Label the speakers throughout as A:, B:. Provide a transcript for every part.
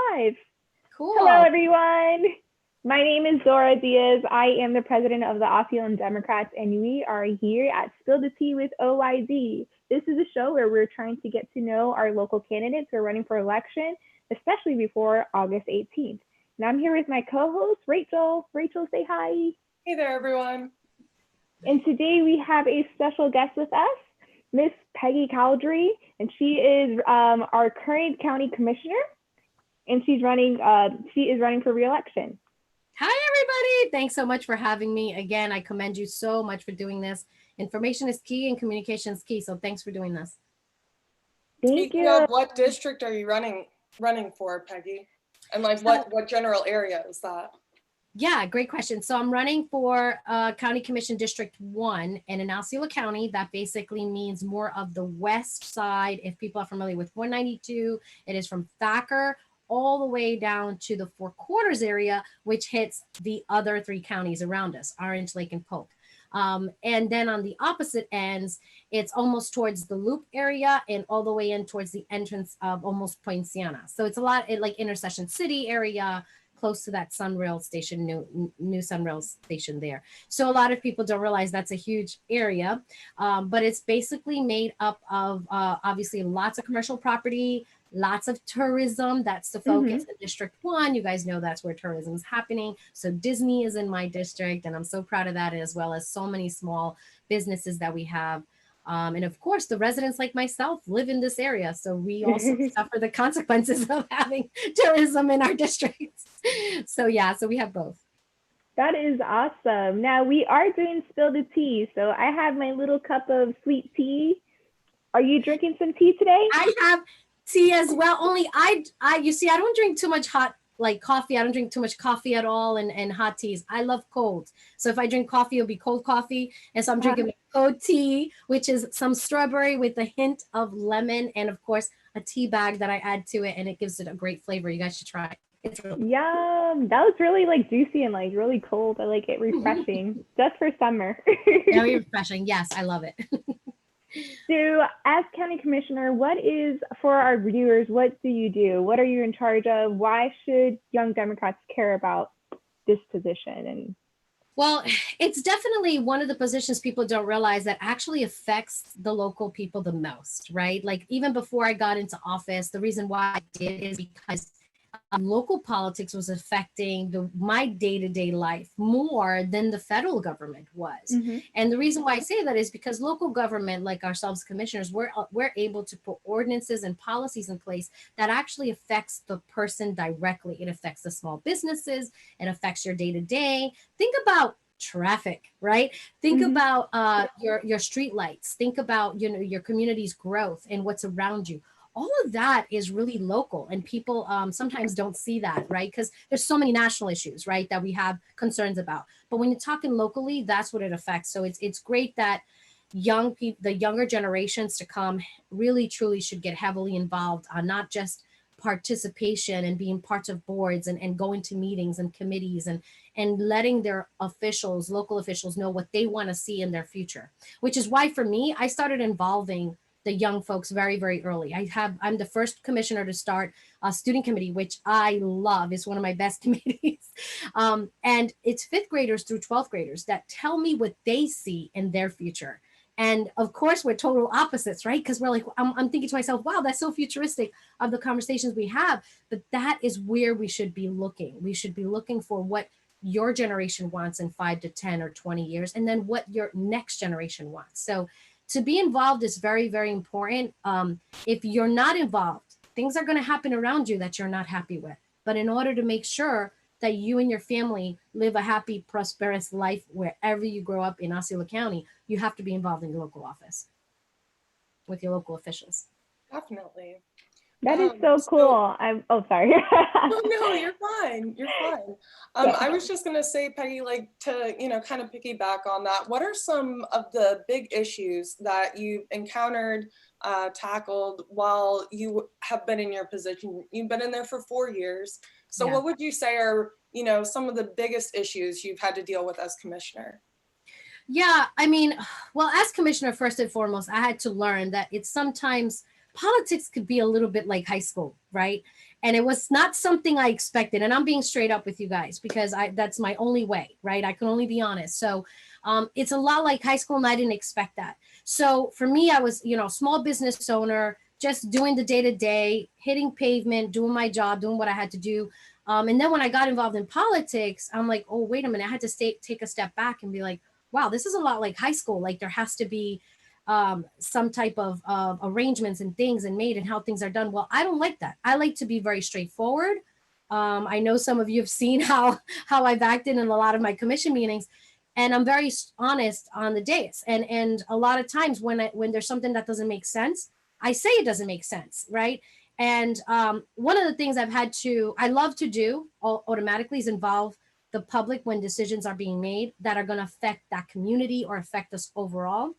A: live.
B: Cool.
A: Hello, everyone. My name is Zora Diaz. I am the president of the Osceola Democrats, and we are here at Spill the Tea with OYD. This is a show where we're trying to get to know our local candidates who are running for election, especially before August 18th. And I'm here with my co-host, Rachel. Rachel, say hi.
C: Hey there, everyone.
A: And today we have a special guest with us, Miss Peggy Choudhry, and she is our current county commissioner, and she is running for re-election.
B: Hi, everybody. Thanks so much for having me. Again, I commend you so much for doing this. Information is key and communication is key, so thanks for doing this.
C: Speaking of, what district are you running for, Peggy? And like what general area is that?
B: Yeah, great question. So I'm running for County Commission District 1, and in Osceola County, that basically means more of the west side. If people are familiar with 192, it is from Thacker all the way down to the Four Quarters area, which hits the other three counties around us, Orange, Lake, and Polk. And then on the opposite ends, it's almost towards the Loop area and all the way in towards the entrance of almost Poinciana. So it's a lot like Intercession City area, close to that Sunrail station, new Sunrail station there. So a lot of people don't realize that's a huge area, but it's basically made up of obviously lots of commercial property, lots of tourism. That's the focus in District 1. You guys know that's where tourism is happening. So Disney is in my district, and I'm so proud of that, as well as so many small businesses that we have. And of course, the residents like myself live in this area. So we also suffer the consequences of having tourism in our districts. So yeah, so we have both.
A: That is awesome. Now we are doing Spill the Tea. So I have my little cup of sweet tea. Are you drinking some tea today?
B: I have tea as well. Only you see, I don't drink too much hot like coffee. I don't drink too much coffee at all and hot teas. I love cold. So if I drink coffee, it'll be cold coffee. And so I'm drinking cold tea, which is some strawberry with a hint of lemon. And of course, a tea bag that I add to it, and it gives it a great flavor. You guys should try it. It's really
A: Yum. That was really like juicy and like really cold. I like it, refreshing. Just for summer.
B: Very refreshing. Yes, I love it.
A: So as county commissioner, for our viewers, what do you do? What are you in charge of? Why should young Democrats care about this position?
B: Well, it's definitely one of the positions people don't realize that actually affects the local people the most, right? Like even before I got into office, the reason why I did is because local politics was affecting my day-to-day life more than the federal government was. And the reason why I say that is because local government, like ourselves commissioners, we're able to put ordinances and policies in place that actually affects the person directly. It affects the small businesses. It affects your day-to-day. Think about traffic, right? Think about your street lights. Think about your community's growth and what's around you. All of that is really local, and people sometimes don't see that, right? Because there's so many national issues, right, that we have concerns about. But when you're talking locally, that's what it affects. So it's great that young people, the younger generations to come, really truly should get heavily involved on not just participation and being part of boards and going to meetings and committees and letting their officials, local officials, know what they want to see in their future. Which is why for me, I started involving the young folks very, very early. I'm the first commissioner to start a student committee, which I love. It's one of my best committees. And it's 5th graders through 12th graders that tell me what they see in their future. And of course, we're total opposites, right? Because we're like, I'm thinking to myself, wow, that's so futuristic of the conversations we have. But that is where we should be looking. We should be looking for what your generation wants in 5 to 10 or 20 years, and then what your next generation wants. So to be involved is very, very important. If you're not involved, things are going to happen around you that you're not happy with. But in order to make sure that you and your family live a happy, prosperous life wherever you grow up in Osceola County, you have to be involved in your local office with your local officials.
C: Definitely.
A: That is so cool. Sorry.
C: No, you're fine. You're fine. I was just going to say, Peggy, like to, kind of piggyback on that. What are some of the big issues that you've encountered, tackled while you have been in your position? You've been in there for 4 years. So what would you say are, some of the biggest issues you've had to deal with as commissioner?
B: Yeah, I mean, well, as commissioner, first and foremost, I had to learn that it's sometimes politics could be a little bit like high school, right? And it was not something I expected. And I'm being straight up with you guys because that's my only way, right? I can only be honest. So it's a lot like high school, and I didn't expect that. So for me, I was, small business owner, just doing the day to day, hitting pavement, doing my job, doing what I had to do. And then when I got involved in politics, I'm like, oh, wait a minute. I had to take a step back and be like, wow, this is a lot like high school. Like there has to be some type of arrangements and things and made and how things are done. Well, I don't like that. I like to be very straightforward. I know some of you have seen how I've acted in a lot of my commission meetings, and I'm very honest on the dais. And a lot of times when there's something that doesn't make sense, I say it doesn't make sense, right? And one of the things I love to do automatically is involve the public when decisions are being made that are going to affect that community or affect us overall.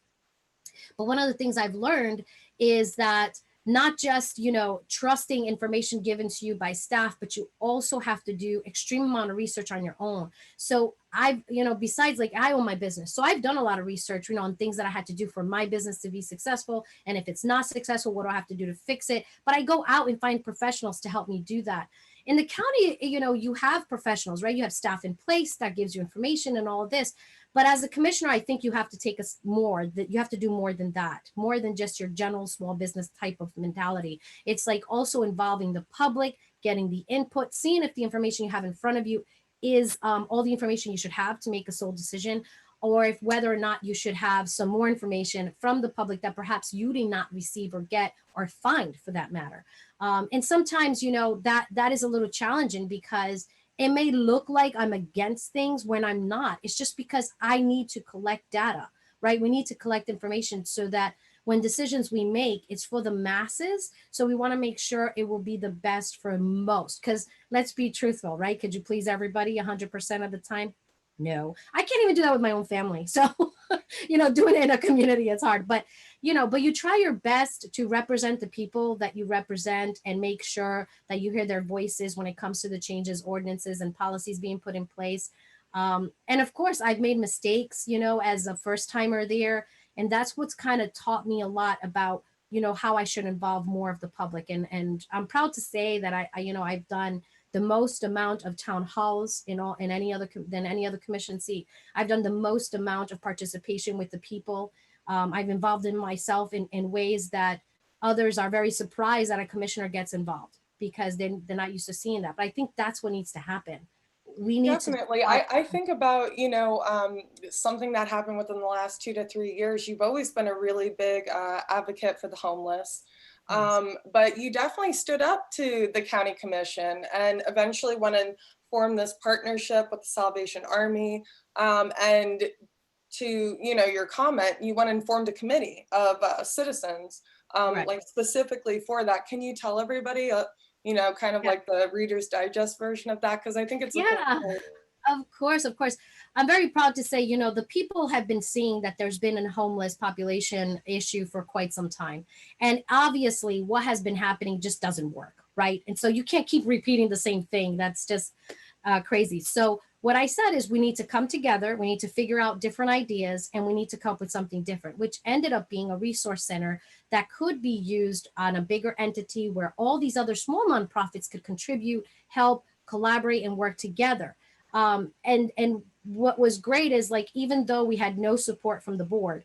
B: But one of the things I've learned is that not just, trusting information given to you by staff, but you also have to do extreme amount of research on your own. So I've, besides like I own my business. So I've done a lot of research, on things that I had to do for my business to be successful. And if it's not successful, what do I have to do to fix it? But I go out and find professionals to help me do that. In the county, you have professionals, right? You have staff in place that gives you information and all of this. But as a commissioner, I think you have to take us more, that you have to do more than that, more than just your general small business type of mentality. It's like also involving the public, getting the input, seeing if the information you have in front of you is all the information you should have to make a sole decision, or if whether or not you should have some more information from the public that perhaps you did not receive or get or find for that matter. And sometimes, that is a little challenging because it may look like I'm against things when I'm not. It's just because I need to collect data, right? We need to collect information so that when decisions we make, it's for the masses. So we want to make sure it will be the best for most. Because let's be truthful, right? Could you please everybody 100% of the time? No, I can't even do that with my own family. So, doing it in a community is hard. But you try your best to represent the people that you represent and make sure that you hear their voices when it comes to the changes, ordinances, and policies being put in place. And of course, I've made mistakes, as a first timer there. And that's what's kind of taught me a lot about, how I should involve more of the public. And I'm proud to say that I've done the most amount of town halls than any other commission seat. I've done the most amount of participation with the people. I've involved in myself in ways that others are very surprised that a commissioner gets involved because they're not used to seeing that. But I think that's what needs to happen. We need
C: Definitely. I think about, something that happened within the last 2 to 3 years. You've always been a really big advocate for the homeless. But you definitely stood up to the county commission and eventually went and formed this partnership with the Salvation Army. And to, your comment, you went and formed a committee of citizens,
B: Right.
C: like specifically for that. Can you tell everybody, kind of
B: Yeah.
C: like the Reader's Digest version of that? Because I think it's a
B: Yeah.
C: cool.
B: Of course. I'm very proud to say, the people have been seeing that there's been a homeless population issue for quite some time. And obviously, what has been happening just doesn't work, right? And so you can't keep repeating the same thing. That's just crazy. So what I said is we need to come together, we need to figure out different ideas, and we need to come up with something different, which ended up being a resource center that could be used on a bigger entity where all these other small nonprofits could contribute, help, collaborate, and work together. And what was great is like, even though we had no support from the board,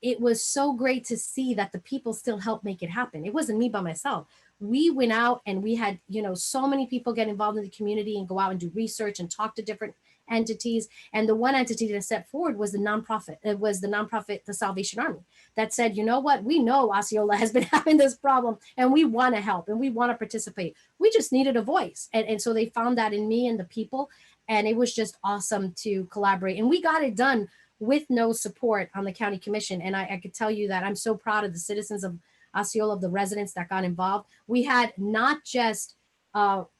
B: it was so great to see that the people still helped make it happen. It wasn't me by myself. We went out and we had, so many people get involved in the community and go out and do research and talk to different entities. And the one entity that stepped forward was the nonprofit. It was the nonprofit, the Salvation Army, that said, you know what, we know Osceola has been having this problem and we want to help and we want to participate. We just needed a voice. And so they found that in me and the people. And it was just awesome to collaborate. And we got it done with no support on the county commission. And I could tell you that I'm so proud of the citizens of Osceola, of the residents that got involved. We had not just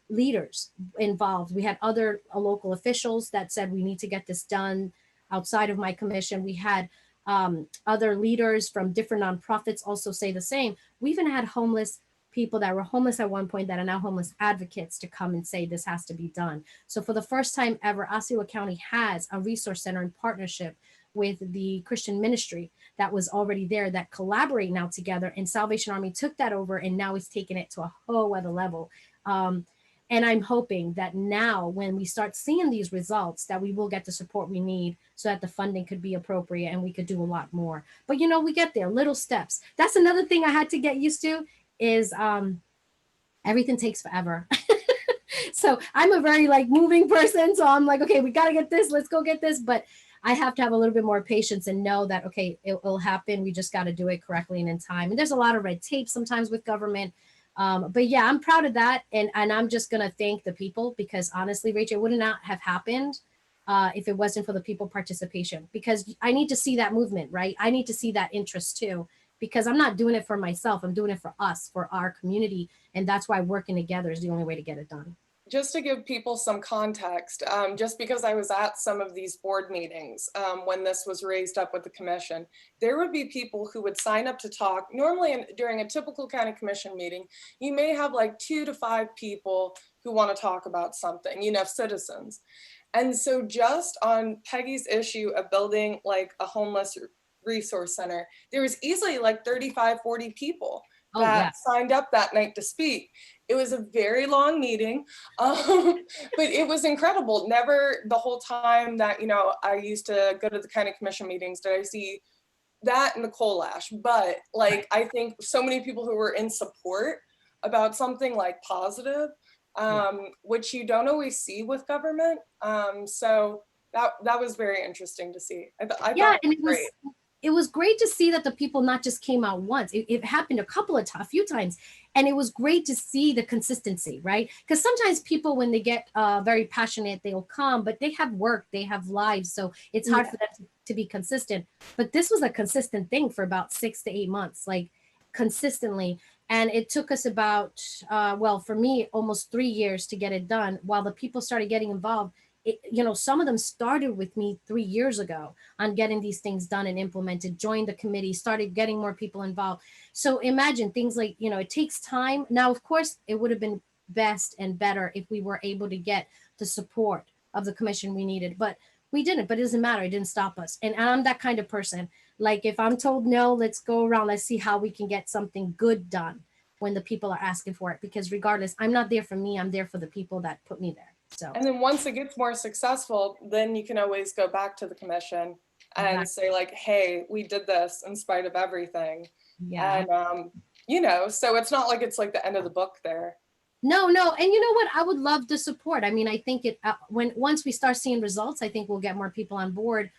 B: leaders involved. We had other local officials that said, we need to get this done outside of my commission. We had other leaders from different nonprofits also say the same. We even had homeless people that were homeless at one point that are now homeless advocates to come and say this has to be done. So for the first time ever, Osceola County has a resource center in partnership with the Christian ministry that was already there that collaborate now together, and Salvation Army took that over and now is taking it to a whole other level. And I'm hoping that now when we start seeing these results, that we will get the support we need so that the funding could be appropriate and we could do a lot more. But we get there, little steps. That's another thing I had to get used to is everything takes forever. So I'm a very moving person. So I'm like, okay, we got to get this. Let's go get this. But I have to have a little bit more patience and know that, okay, it'll happen. We just got to do it correctly and in time. And there's a lot of red tape sometimes with government. But yeah, I'm proud of that. And I'm just going to thank the people because honestly, Rachel, it would not have happened if it wasn't for the people participation, because I need to see that movement, right? I need to see that interest too, because I'm not doing it for myself. I'm doing it for us, for our community. And that's why working together is the only way to get it done.
C: Just to give people some context, just because I was at some of these board meetings when this was raised up with the commission, there would be people who would sign up to talk. Normally during a typical county commission meeting, you may have like 2 to 5 people who want to talk about something, citizens. And so just on Peggy's issue of building like a homeless resource center, there was easily like 35, 40 people that signed up that night to speak. It was a very long meeting, but it was incredible. Never the whole time that, I used to go to the county commission meetings did I see that in the coal ash. But I think so many people who were in support about something like positive, which you don't always see with government. So that was very interesting to see. I thought
B: and
C: it
B: was great to see that the people not just came out once. It happened a few times. And it was great to see the consistency, right? Because sometimes people, when they get very passionate, they'll come, but they have work, they have lives. So it's hard for them to be consistent. But this was a consistent thing for about 6 to 8 months, consistently. And it took us about, for me, almost 3 years to get it done while the people started getting involved. Some of them started with me 3 years ago on getting these things done and implemented, joined the committee, started getting more people involved. So imagine things like, it takes time. Now, of course, it would have been best and better if we were able to get the support of the commission we needed, but we didn't. But it doesn't matter. It didn't stop us. And I'm that kind of person. Like if I'm told no, let's go around, let's see how we can get something good done when the people are asking for it. Because regardless, I'm not there for me. I'm there for the people that put me there. So.
C: And then once it gets more successful, then you can always go back to the commission and say like, hey, we did this in spite of everything.
B: Yeah.
C: And, so it's not like it's like the end of the book there.
B: No. And you know what? I would love the support. I mean, I think once we start seeing results, I think we'll get more people on board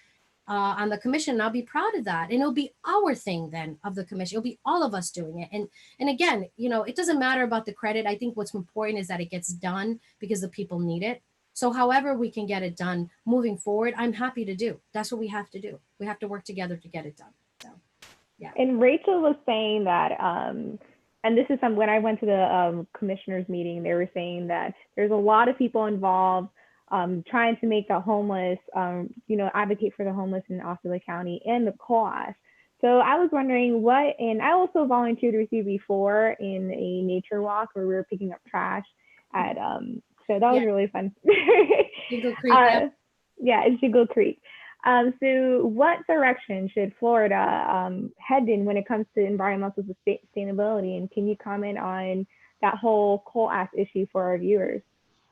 B: on the commission. And I'll be proud of that. And it'll be our thing then of the commission. It'll be all of us doing it. And again, it doesn't matter about the credit. I think what's important is that it gets done because the people need it. So however we can get it done moving forward, I'm happy to do. That's what we have to do. We have to work together to get it done. So, yeah.
A: And Rachel was saying that, and this is when I went to the commissioners meeting, they were saying that there's a lot of people involved trying to make the homeless, advocate for the homeless in Osceola County and the coal ash. So I was wondering and I also volunteered with you before in a nature walk where we were picking up trash at, so that was really fun.
B: Shingle Creek.
A: It's Shingle Creek. So what direction should Florida head in when it comes to environmental sustainability? And can you comment on that whole coal ash issue for our viewers?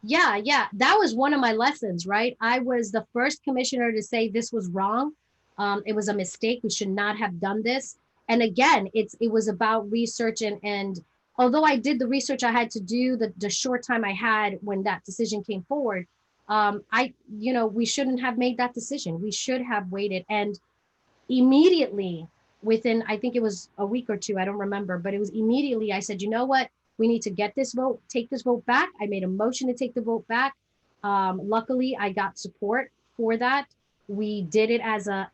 B: Yeah. That was one of my lessons, right? I was the first commissioner to say this was wrong. It was a mistake. We should not have done this. And again, it was about research and although I did the research I had to do, the short time I had when that decision came forward, we shouldn't have made that decision. We should have waited. And immediately within, I think it was a week or two, I don't remember, but it was immediately, I said, you know what? We need to get this vote, take this vote back. I made a motion to take the vote back. Luckily, I got support for that. We did it as a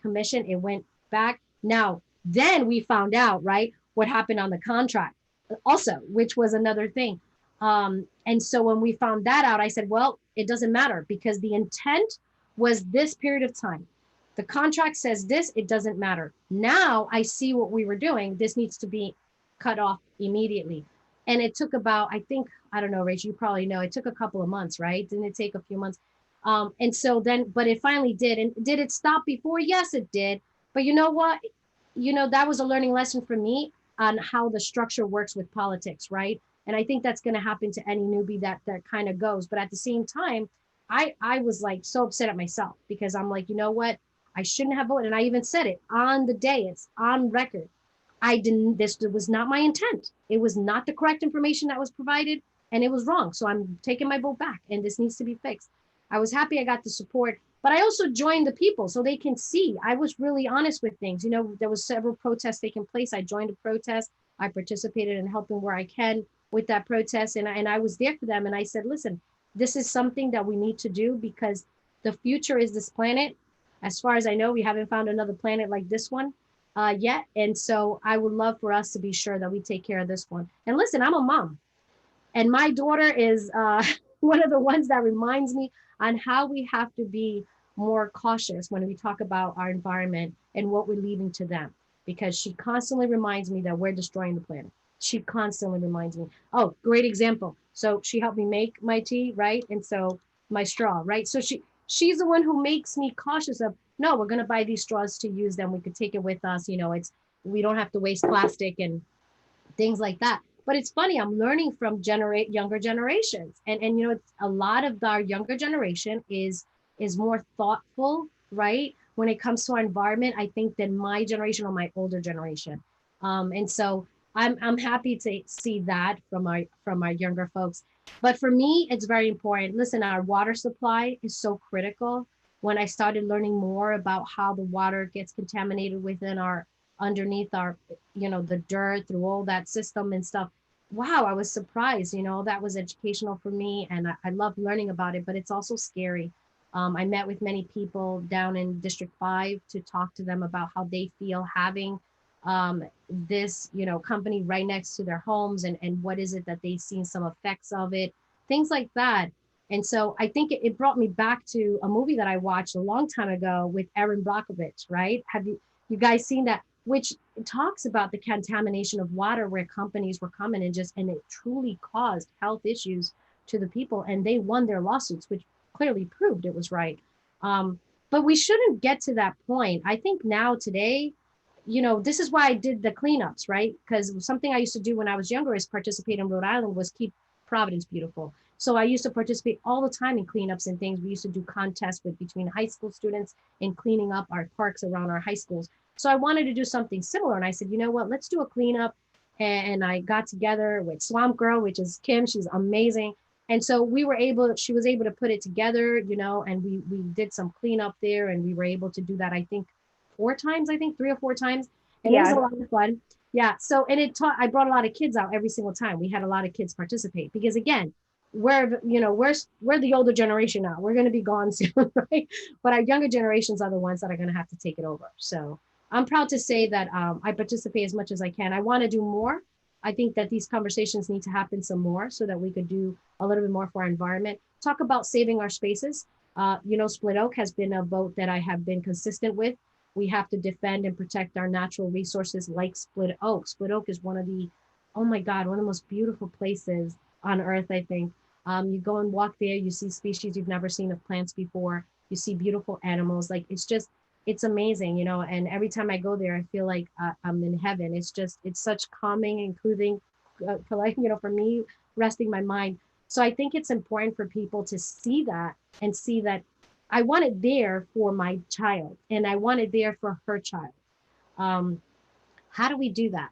B: commission. It went back. Now, then we found out, right, what happened on the contract also, which was another thing. And so when we found that out, I said, well, it doesn't matter because the intent was this period of time. The contract says this, it doesn't matter. Now I see what we were doing. This needs to be cut off immediately. And it took about, I don't know, Rachel, you probably know, it took a couple of months, right? Didn't it take a few months? And so then, but it finally did. And did it stop before? Yes, it did. But you know what? That was a learning lesson for me on how the structure works with politics, right? And I think that's going to happen to any newbie that kind of goes. But at the same time, I was like so upset at myself because I'm like, you know what? I shouldn't have voted. And I even said it on the day, it's on record. I didn't, this was not my intent. It was not the correct information that was provided and it was wrong. So I'm taking my vote back and this needs to be fixed. I was happy I got the support, but I also joined the people so they can see. I was really honest with things. You know, there was several protests taking place. I joined a protest. I participated in helping where I can with that protest. And I was there for them. And I said, listen, this is something that we need to do because the future is this planet. As far as I know, we haven't found another planet like this one yet. And so I would love for us to be sure that we take care of this one. And listen, I'm a mom and my daughter is one of the ones that reminds me on how we have to be more cautious when we talk about our environment and what we're leaving to them, because she constantly reminds me that we're destroying the planet. She constantly reminds me. Oh, great example. So she helped me make my tea, right? And so my straw, right? So she's the one who makes me cautious of, no, we're going to buy these straws to use them. We could take it with us. You know, we don't have to waste plastic and things like that. But it's funny, I'm learning from younger generations. And you know, it's a lot of our younger generation is more thoughtful, right? When it comes to our environment, I think than my generation or my older generation. And so I'm happy to see that from our younger folks. But for me, it's very important. Listen, our water supply is so critical. When I started learning more about how the water gets contaminated within our underneath our, you know, the dirt through all that system and stuff. Wow, I was surprised, you know, that was educational for me. And I love learning about it, but it's also scary. I met with many people down in District 5 to talk to them about how they feel having this, you know, company right next to their homes and what is it that they've seen some effects of it, things like that. And so I think it brought me back to a movie that I watched a long time ago with Erin Brockovich, right? Have you guys seen that? Which talks about the contamination of water where companies were coming and it truly caused health issues to the people and they won their lawsuits, which clearly proved it was right. But we shouldn't get to that point. I think now today, you know, this is why I did the cleanups, right? Because something I used to do when I was younger is participate in Rhode Island was keep Providence beautiful. So I used to participate all the time in cleanups and things. We used to do contests between high school students in cleaning up our parks around our high schools. So I wanted to do something similar. And I said, you know what, let's do a cleanup. And I got together with Swamp Girl, which is Kim. She's amazing. And so she was able to put it together, you know, and we did some cleanup there and we were able to do that, I think 3 or 4 times. And It was a lot of fun. Yeah. So, and I brought a lot of kids out every single time. We had a lot of kids participate because again, we're the older generation now. We're going to be gone soon, right? But our younger generations are the ones that are going to have to take it over. So I'm proud to say that I participate as much as I can. I want to do more. I think that these conversations need to happen some more so that we could do a little bit more for our environment. Talk about saving our spaces. You know, Split Oak has been a vote that I have been consistent with. We have to defend and protect our natural resources like Split Oak. Split Oak is one of the, oh my God, one of the most beautiful places on earth, I think. You go and walk there, you see species you've never seen of plants before. You see beautiful animals. Like it's amazing, you know, and every time I go there, I feel like I'm in heaven. It's such calming, including, you know, for me, resting my mind. So I think it's important for people to see that and see that I want it there for my child and I want it there for her child. How do we do that?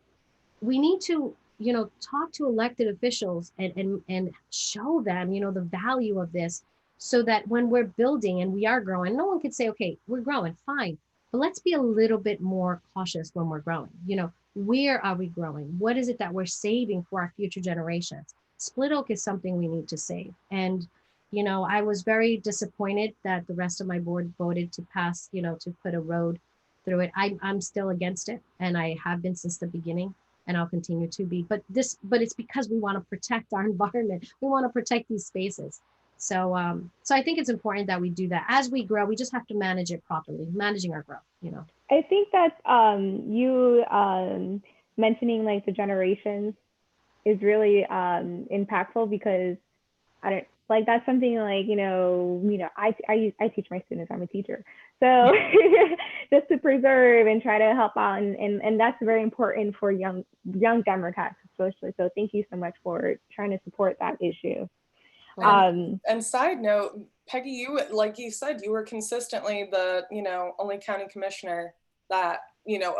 B: We need to, you know, talk to elected officials and show them, you know, the value of this so that when we're building and we are growing, no one could say, okay, we're growing, fine. But let's be a little bit more cautious when we're growing. You know, where are we growing? What is it that we're saving for our future generations? Split Oak is something we need to save. And, you know, I was very disappointed that the rest of my board voted to pass, you know, to put a road through it. I'm still against it. And I have been since the beginning. And I'll continue to be, but it's because we want to protect our environment. We want to protect these spaces. So I think it's important that we do that. As we grow, we just have to manage it properly, managing our growth, you know.
A: I think that you mentioning like the generations is really impactful because I don't like that's something like I teach my students. I'm a teacher, so just to preserve and try to help out, and that's very important for young Democrats socially. So thank you so much for trying to support that issue.
C: And side note, Peggy, you, like you said, you were consistently the, only county commissioner that,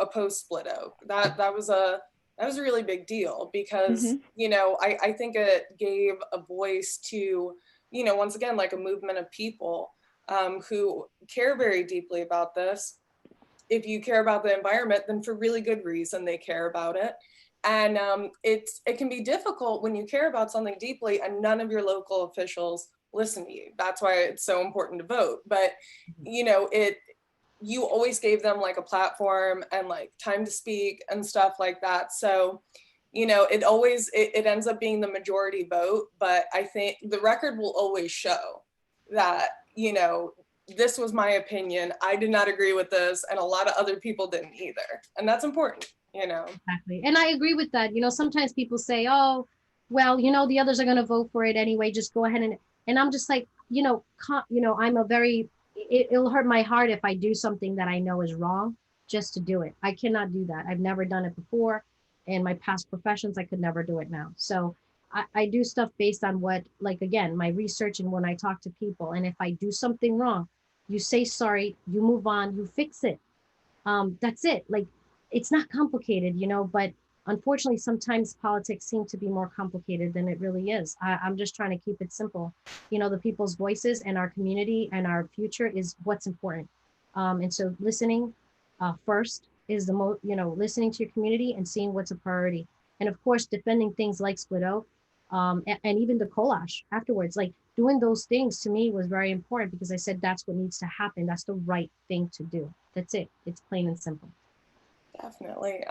C: opposed Split Oak. That was a really big deal because, I think it gave a voice to, once again, like a movement of people who care very deeply about this. If you care about the environment, then for really good reason they care about it. And it can be difficult when you care about something deeply and none of your local officials listen to you. That's why it's so important to vote. But you always gave them like a platform and like time to speak and stuff like that. So it ends up being the majority vote, but I think the record will always show that this was my opinion. I did not agree with this, and a lot of other people didn't either. And that's important,
B: Exactly. And I agree with that. Sometimes people say, oh, well, the others are going to vote for it anyway. Just go ahead and I'm just like, I'm a very, it'll hurt my heart if I do something that I know is wrong just to do it. I cannot do that. I've never done it before. In my past professions, I could never do it now. So I do stuff based on what, like, again, my research and when I talk to people. And if I do something wrong, you say sorry, you move on, you fix it. That's it. Like, it's not complicated, but unfortunately, sometimes politics seem to be more complicated than it really is. I'm just trying to keep it simple. The people's voices and our community and our future is what's important. And so listening first is the most, listening to your community and seeing what's a priority. And of course, defending things like Split Oak and even the Kolash afterwards, like doing those things to me was very important because I said, that's what needs to happen. That's the right thing to do. That's it. It's plain and simple.
C: Definitely.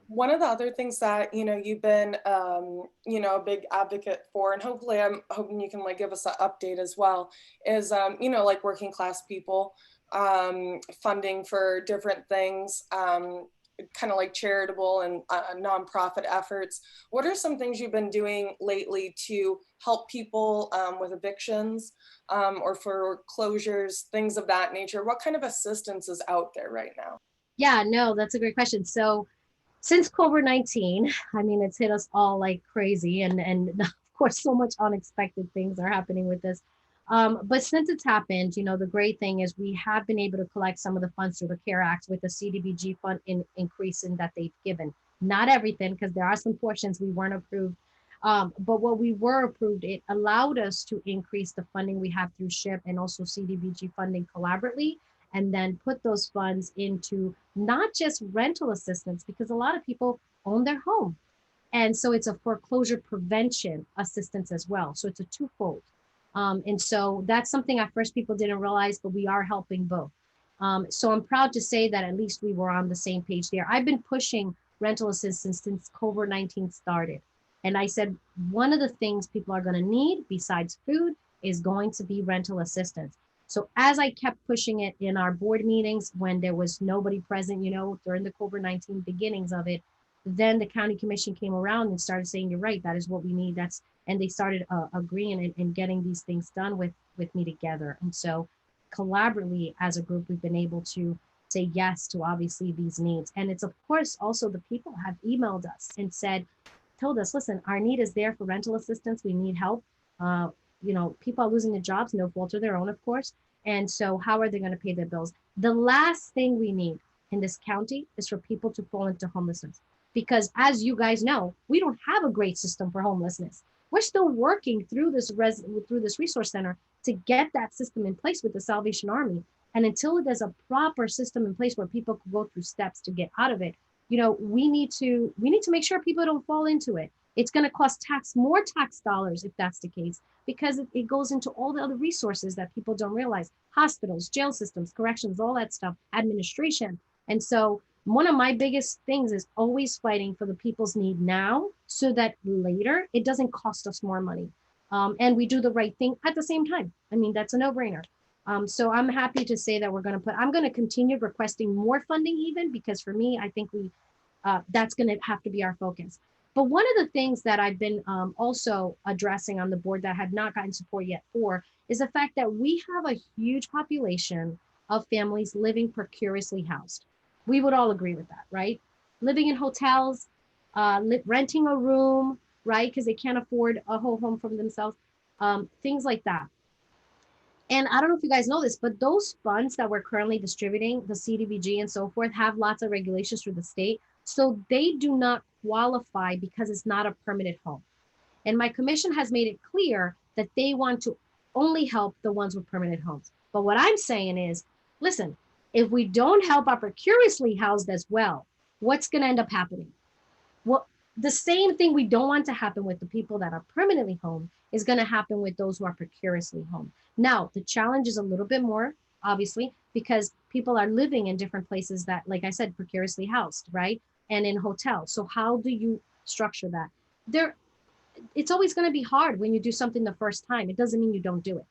C: One of the other things that, you've been, a big advocate for, and hopefully I'm hoping you can like give us an update as well, is, like working class people, funding for different things, kind of like charitable and nonprofit efforts. What are some things you've been doing lately to help people with evictions or for closures, things of that nature? What kind of assistance is out there right now?
B: Yeah, no, that's a great question. So since COVID-19, I mean, it's hit us all like crazy. And of course, so much unexpected things are happening with this. But since it's happened, the great thing is we have been able to collect some of the funds through the CARE Act with the CDBG fund increasing that they've given. Not everything, because there are some portions we weren't approved. But what we were approved, it allowed us to increase the funding we have through SHIP and also CDBG funding collaboratively, and then put those funds into not just rental assistance, because a lot of people own their home. And so it's a foreclosure prevention assistance as well. So it's a twofold. And so that's something at first people didn't realize, but we are helping both. So I'm proud to say that at least we were on the same page there. I've been pushing rental assistance since COVID-19 started. And I said, one of the things people are going to need besides food is going to be rental assistance. So as I kept pushing it in our board meetings when there was nobody present, during the COVID-19 beginnings of it, then the county commission came around and started saying, you're right, that is what we need. And they started agreeing and getting these things done with me together. And so collaboratively as a group, we've been able to say yes to obviously these needs. And it's of course also the people have emailed us and told us, listen, our need is there for rental assistance. We need help. People are losing their jobs, no fault of their own, of course. And so how are they going to pay their bills? The last thing we need in this county is for people to fall into homelessness. Because as you guys know, we don't have a great system for homelessness. We're still working through this resource center to get that system in place with the Salvation Army. And until there's a proper system in place where people can go through steps to get out of it, we need to make sure people don't fall into it. It's going to cost more tax dollars if that's the case, because it goes into all the other resources that people don't realize: hospitals, jail systems, corrections, all that stuff, administration. And so one of my biggest things is always fighting for the people's need now so that later it doesn't cost us more money. And we do the right thing at the same time. I mean, that's a no-brainer. So I'm happy to say that I'm going to continue requesting more funding even, because for me, I think that's going to have to be our focus. But one of the things that I've been also addressing on the board that I have not gotten support yet for is the fact that we have a huge population of families living precariously housed. We would all agree with that, right? Living in hotels, renting a room, right? Because they can't afford a whole home for themselves, things like that. And I don't know if you guys know this, but those funds that we're currently distributing, the CDBG and so forth, have lots of regulations through the state. So they do not qualify because it's not a permanent home. And my commission has made it clear that they want to only help the ones with permanent homes. But what I'm saying is, listen, if we don't help our precariously housed as well, what's going to end up happening? Well, the same thing we don't want to happen with the people that are permanently home is going to happen with those who are precariously home. Now, the challenge is a little bit more, obviously, because people are living in different places that, like I said, precariously housed, right? And in hotels. So how do you structure that? There, it's always going to be hard when you do something the first time. It doesn't mean you don't do it.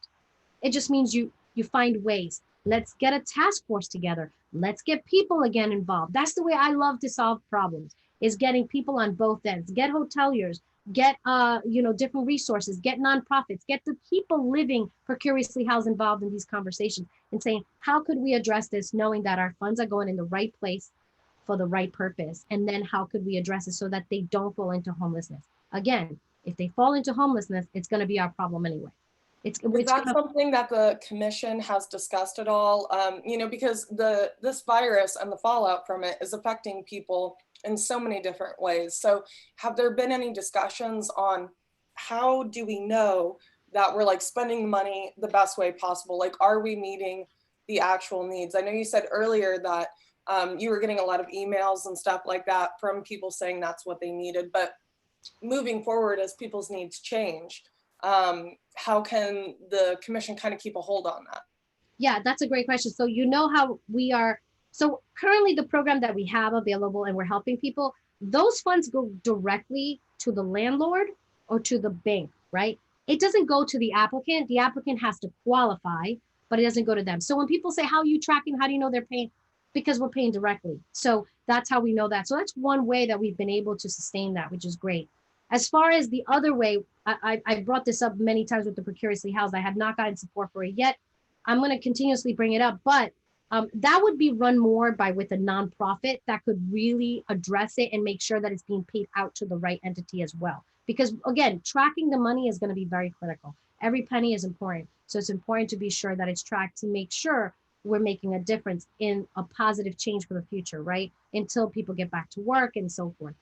B: It just means you find ways. Let's get a task force together. Let's get people again involved. That's the way I love to solve problems, is getting people on both ends. Get hoteliers, get different resources, get nonprofits, get the people living precariously housed involved in these conversations and saying, how could we address this, knowing that our funds are going in the right place for the right purpose? And then how could we address it so that they don't fall into homelessness? Again, if they fall into homelessness, it's going to be our problem anyway.
C: Is that something that the commission has discussed at all? Because this virus and the fallout from it is affecting people in so many different ways. So have there been any discussions on how do we know that we're like spending money the best way possible? Like, are we meeting the actual needs? I know you said earlier that you were getting a lot of emails and stuff like that from people saying that's what they needed, but moving forward as people's needs change, how can the commission kind of keep a hold on that?
B: Yeah, that's a great question. So you know how we are. So currently the program that we have available and we're helping people, those funds go directly to the landlord or to the bank, right? It doesn't go to the applicant. The applicant has to qualify, but it doesn't go to them. So when people say, how are you tracking? How do you know they're paying? Because we're paying directly. So that's how we know that. So that's one way that we've been able to sustain that, which is great. As far as the other way, I brought this up many times with the precariously housed. I have not gotten support for it yet. I'm going to continuously bring it up, but that would be run more with a nonprofit that could really address it and make sure that it's being paid out to the right entity as well. Because again, tracking the money is going to be very critical. Every penny is important. So it's important to be sure that it's tracked to make sure we're making a difference in a positive change for the future, right? Until people get back to work and so forth.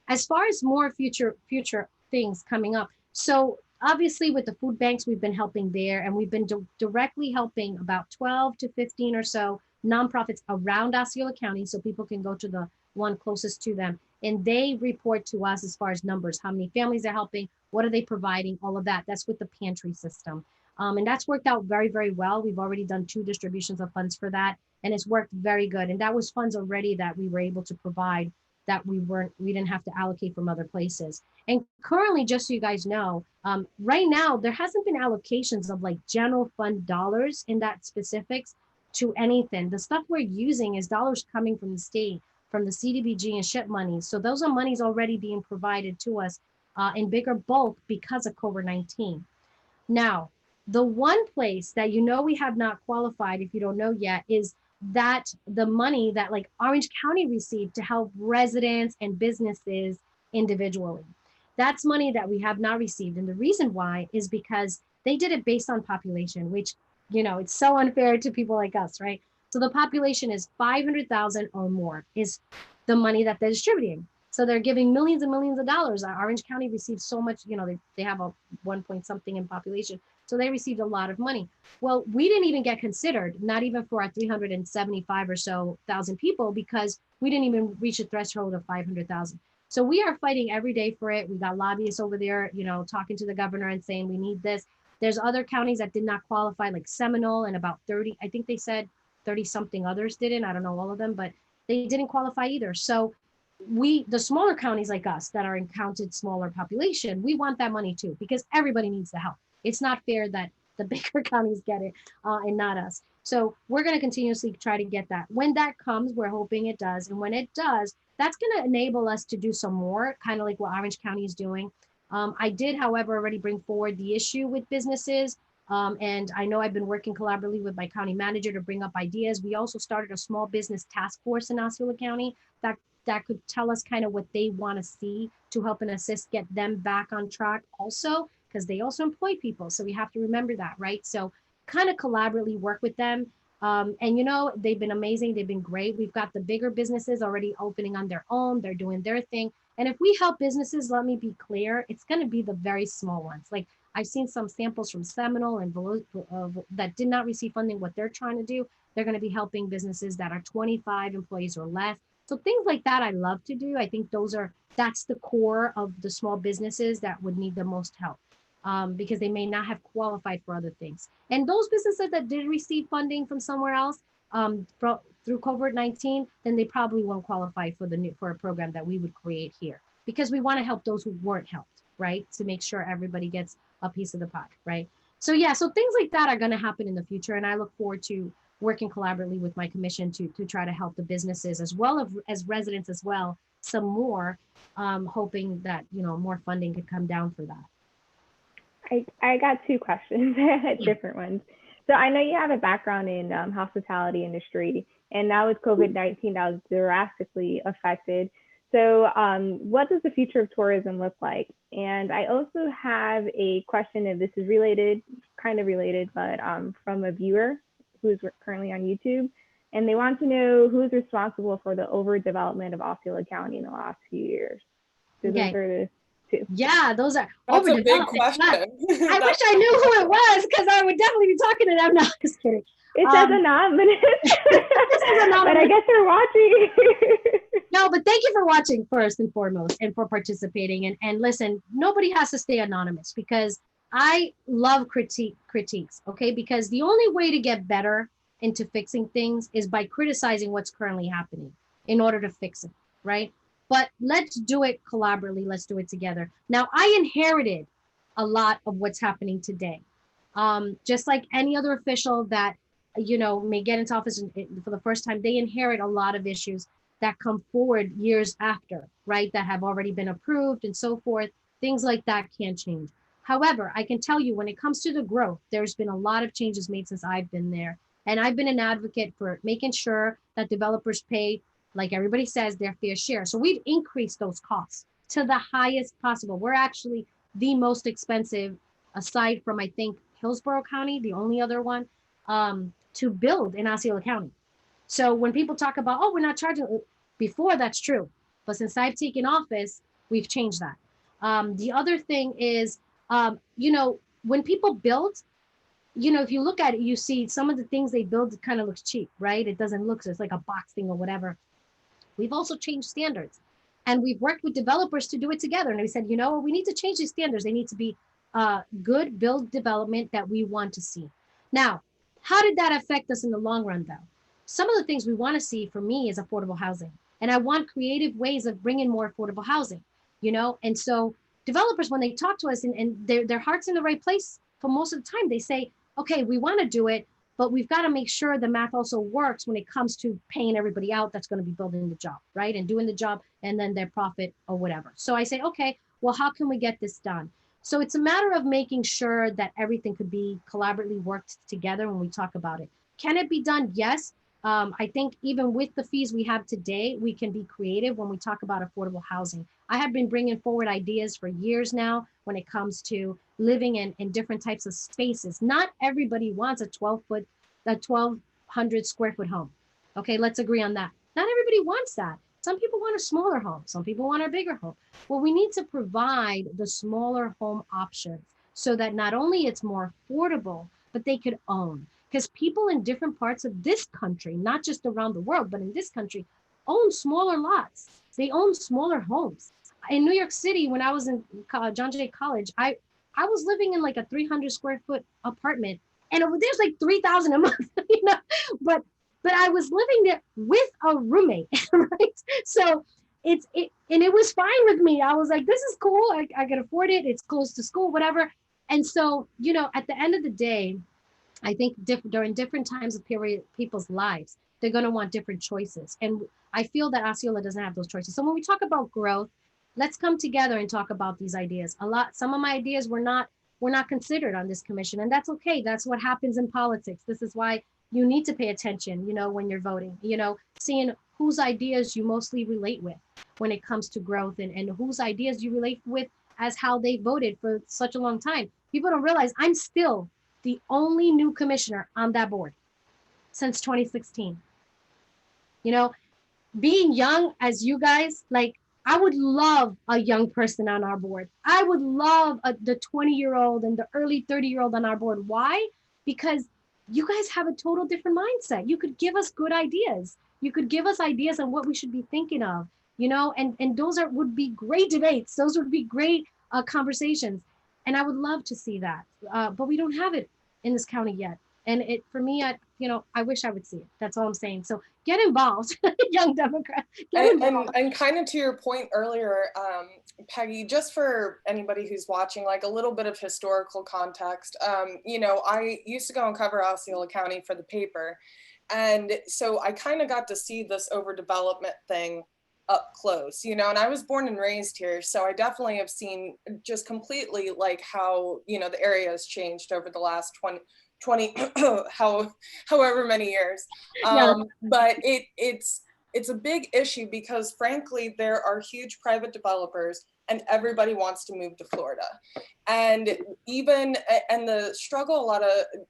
B: As far as more future things coming up, so obviously with the food banks, we've been helping there, and we've been directly helping about 12 to 15 or so nonprofits around Osceola County, so people can go to the one closest to them, and they report to us as far as numbers, how many families they're helping, what are they providing, all of that. That's with the pantry system. And that's worked out very, very well. We've already done 2 distributions of funds for that, and it's worked very good. And that was funds already that we were able to provide, that we didn't have to allocate from other places. And currently, just so you guys know, right now, there hasn't been allocations of like general fund dollars in that specifics to anything. The stuff we're using is dollars coming from the state, from the CDBG and SHIP money. So those are monies already being provided to us in bigger bulk because of COVID-19. Now, the one place that we have not qualified, if you don't know yet, is that the money that like Orange County received to help residents and businesses individually. That's money that we have not received. And the reason why is because they did it based on population, which, it's so unfair to people like us, right? So the population is 500,000 or more is the money that they're distributing. So they're giving millions and millions of dollars. Orange County received so much, they have a 1 point something in population. So they received a lot of money. Well, we didn't even get considered, not even for our 375 or so thousand people, because we didn't even reach a threshold of 500,000. So we are fighting every day for it. We got lobbyists over there, talking to the governor and saying we need this. There's other counties that did not qualify, like Seminole, and about 30, I think they said 30 something others didn't. I don't know all of them, but they didn't qualify either. So the smaller counties like us that are in counted smaller population, we want that money too, because everybody needs the help. It's not fair that the bigger counties get it and not us. So we're going to continuously try to get that. When that comes, we're hoping it does. And when it does, that's going to enable us to do some more, kind of like what Orange County is doing. I did, however, already bring forward the issue with businesses. And I know I've been working collaboratively with my county manager to bring up ideas. We also started a small business task force in Osceola County that that could tell us kind of what they want to see to help and assist get them back on track also, because they also employ people. So we have to remember that, right? So kind of collaboratively work with them. And you know, they've been amazing. They've been great. We've got the bigger businesses already opening on their own. They're doing their thing. And if we help businesses, let me be clear, it's going to be the very small ones. Like I've seen some samples from Seminole and that did not receive funding. What they're trying to do, they're going to be helping businesses that are 25 employees or less. So things like that, I love to do. I think that's the core of the small businesses that would need the most help. Because they may not have qualified for other things. And those businesses that did receive funding from somewhere else through COVID-19, then they probably won't qualify for a program that we would create here, because we want to help those who weren't helped, right? To make sure everybody gets a piece of the pie, right? So yeah, so things like that are going to happen in the future, and I look forward to working collaboratively with my commission to try to help the businesses as well as residents as well, some more, hoping that more funding could come down for that.
A: I got two questions, different ones. So I know you have a background in hospitality industry, and now with COVID-19, that was drastically affected. So what does the future of tourism look like? And I also have a question, if this is related, kind of related, but from a viewer who's currently on YouTube, and they want to know who's responsible for the overdevelopment of Osceola County in the last few years. So
B: Okay.
A: those are the two.
B: Yeah, those are
C: That's a big question.
B: I wish I knew who it was, because I would definitely be talking to them. No, just kidding.
A: It says anonymous. But I guess they're watching.
B: No, but thank you for watching first and foremost, and for participating. And listen, nobody has to stay anonymous, because I love critiques, okay? Because the only way to get better into fixing things is by criticizing what's currently happening in order to fix it, right? But let's do it collaboratively. Let's do it together. Now, I inherited a lot of what's happening today. Just like any other official that, may get into office for the first time, they inherit a lot of issues that come forward years after, right? That have already been approved and so forth. Things like that can't change. However, I can tell you, when it comes to the growth, there's been a lot of changes made since I've been there. And I've been an advocate for making sure that developers pay, like everybody says, their fair share. So we've increased those costs to the highest possible. We're actually the most expensive, aside from, I think, Hillsborough County, the only other one, to build in Osceola County. So when people talk about, oh, we're not charging, before, that's true. But since I've taken office, we've changed that. The other thing is, when people build, if you look at it, you see some of the things they build, it kind of looks cheap, right? It doesn't look, it's like a box thing or whatever. We've also changed standards, and we've worked with developers to do it together. And we said, we need to change these standards. They need to be good build development that we want to see. Now, how did that affect us in the long run, though? Some of the things we want to see, for me, is affordable housing. And I want creative ways of bringing more affordable housing, And so developers, when they talk to us, and their heart's in the right place, for most of the time, they say, okay, we want to do it, but we've got to make sure the math also works when it comes to paying everybody out that's going to be building the job, right? And doing the job, and then their profit or whatever. So I say, okay, well, how can we get this done? So it's a matter of making sure that everything could be collaboratively worked together when we talk about it. Can it be done? Yes. I think even with the fees we have today, we can be creative when we talk about affordable housing. I have been bringing forward ideas for years now when it comes to living in different types of spaces. Not everybody wants a 1,200 square foot home. Okay, let's agree on that. Not everybody wants that. Some people want a smaller home. Some people want a bigger home. Well, we need to provide the smaller home options so that not only it's more affordable, but they could own. Because people in different parts of this country, not just around the world, but in this country, own smaller lots. They own smaller homes. In New York City, when I was in John Jay College, I was living in like a 300 square foot apartment, and there's like 3,000 a month, but I was living there with a roommate, right? So and it was fine with me. I was like, this is cool. I can afford it. It's close to school, whatever. And so, at the end of the day, I think during different times of people's lives, they're going to want different choices. And I feel that Osceola doesn't have those choices. So when we talk about growth, let's come together and talk about these ideas. Some of my ideas were not considered on this commission, and that's okay. That's what happens in politics. This is why you need to pay attention, when you're voting, seeing whose ideas you mostly relate with when it comes to growth, and whose ideas you relate with as how they voted for such a long time. People don't realize I'm still the only new commissioner on that board since 2016. You know, being young as you guys, like, I would love a young person on our board. I would love the 20-year-old and the early 30-year-old on our board. Why? Because you guys have a total different mindset. You could give us good ideas. You could give us ideas on what we should be thinking of, and those would be great debates. Those would be great conversations. And I would love to see that. But we don't have it in this county yet. And for me, I wish I would see it. That's all I'm saying. So get involved, young Democrat. Get involved.
C: And kind of to your point earlier, Peggy, just for anybody who's watching, like a little bit of historical context. I used to go and cover Osceola County for the paper. And so I kind of got to see this overdevelopment thing up close, and I was born and raised here. So I definitely have seen just completely like how, the area has changed over the last 20 however many years. But it's a big issue because frankly, there are huge private developers and everybody wants to move to Florida. And the struggle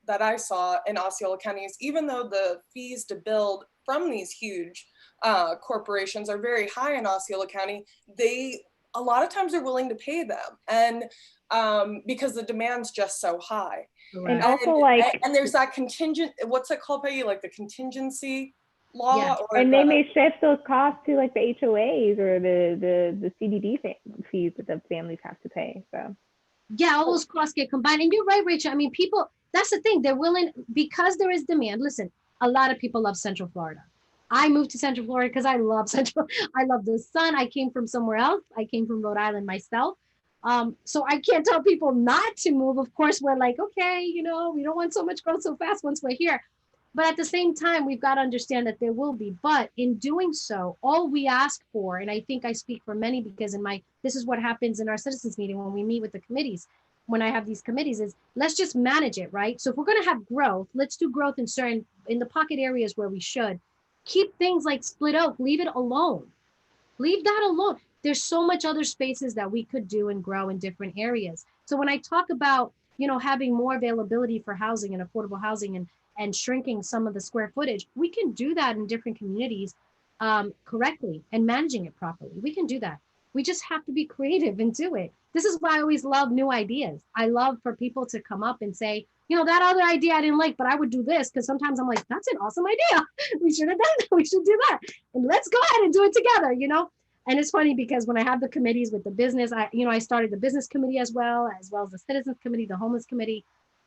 C: that I saw in Osceola County is, even though the fees to build from these huge corporations are very high in Osceola County, a lot of times are willing to pay them. And because the demand's just so high.
A: And also
C: and there's that contingent, what's it called, Peggy? Like the contingency law?
B: Yeah.
A: And they may shift those costs to like the HOAs or the CDD fees that the families have to pay. So
B: yeah, all those costs get combined. And you're right, Rachel. I mean, people, that's the thing. They're willing, because there is demand. Listen, a lot of people love Central Florida. I moved to Central Florida because I love I love the sun. I came from somewhere else. I came from Rhode Island myself. So I can't tell people not to move. Of course, we're like, okay, we don't want so much growth so fast once we're here. But at the same time, we've got to understand that there will be. But in doing so, all we ask for, and I think I speak for many, because this is what happens in our citizens meeting when we meet with the committees, when I have these committees, is let's just manage it, right? So if we're going to have growth, let's do growth in the pocket areas where we should. Keep things like Split Oak, leave it alone. Leave that alone. There's so much other spaces that we could do and grow in different areas. So when I talk about, having more availability for housing and affordable housing and shrinking some of the square footage, we can do that in different communities correctly and managing it properly. We can do that. We just have to be creative and do it. This is why I always love new ideas. I love for people to come up and say, that other idea I didn't like, but I would do this, because sometimes I'm like, that's an awesome idea. We should have done that. We should do that. And let's go ahead and do it together, And it's funny because when I have the committees with the business, I started the business committee as well as the citizens committee, the homeless committee,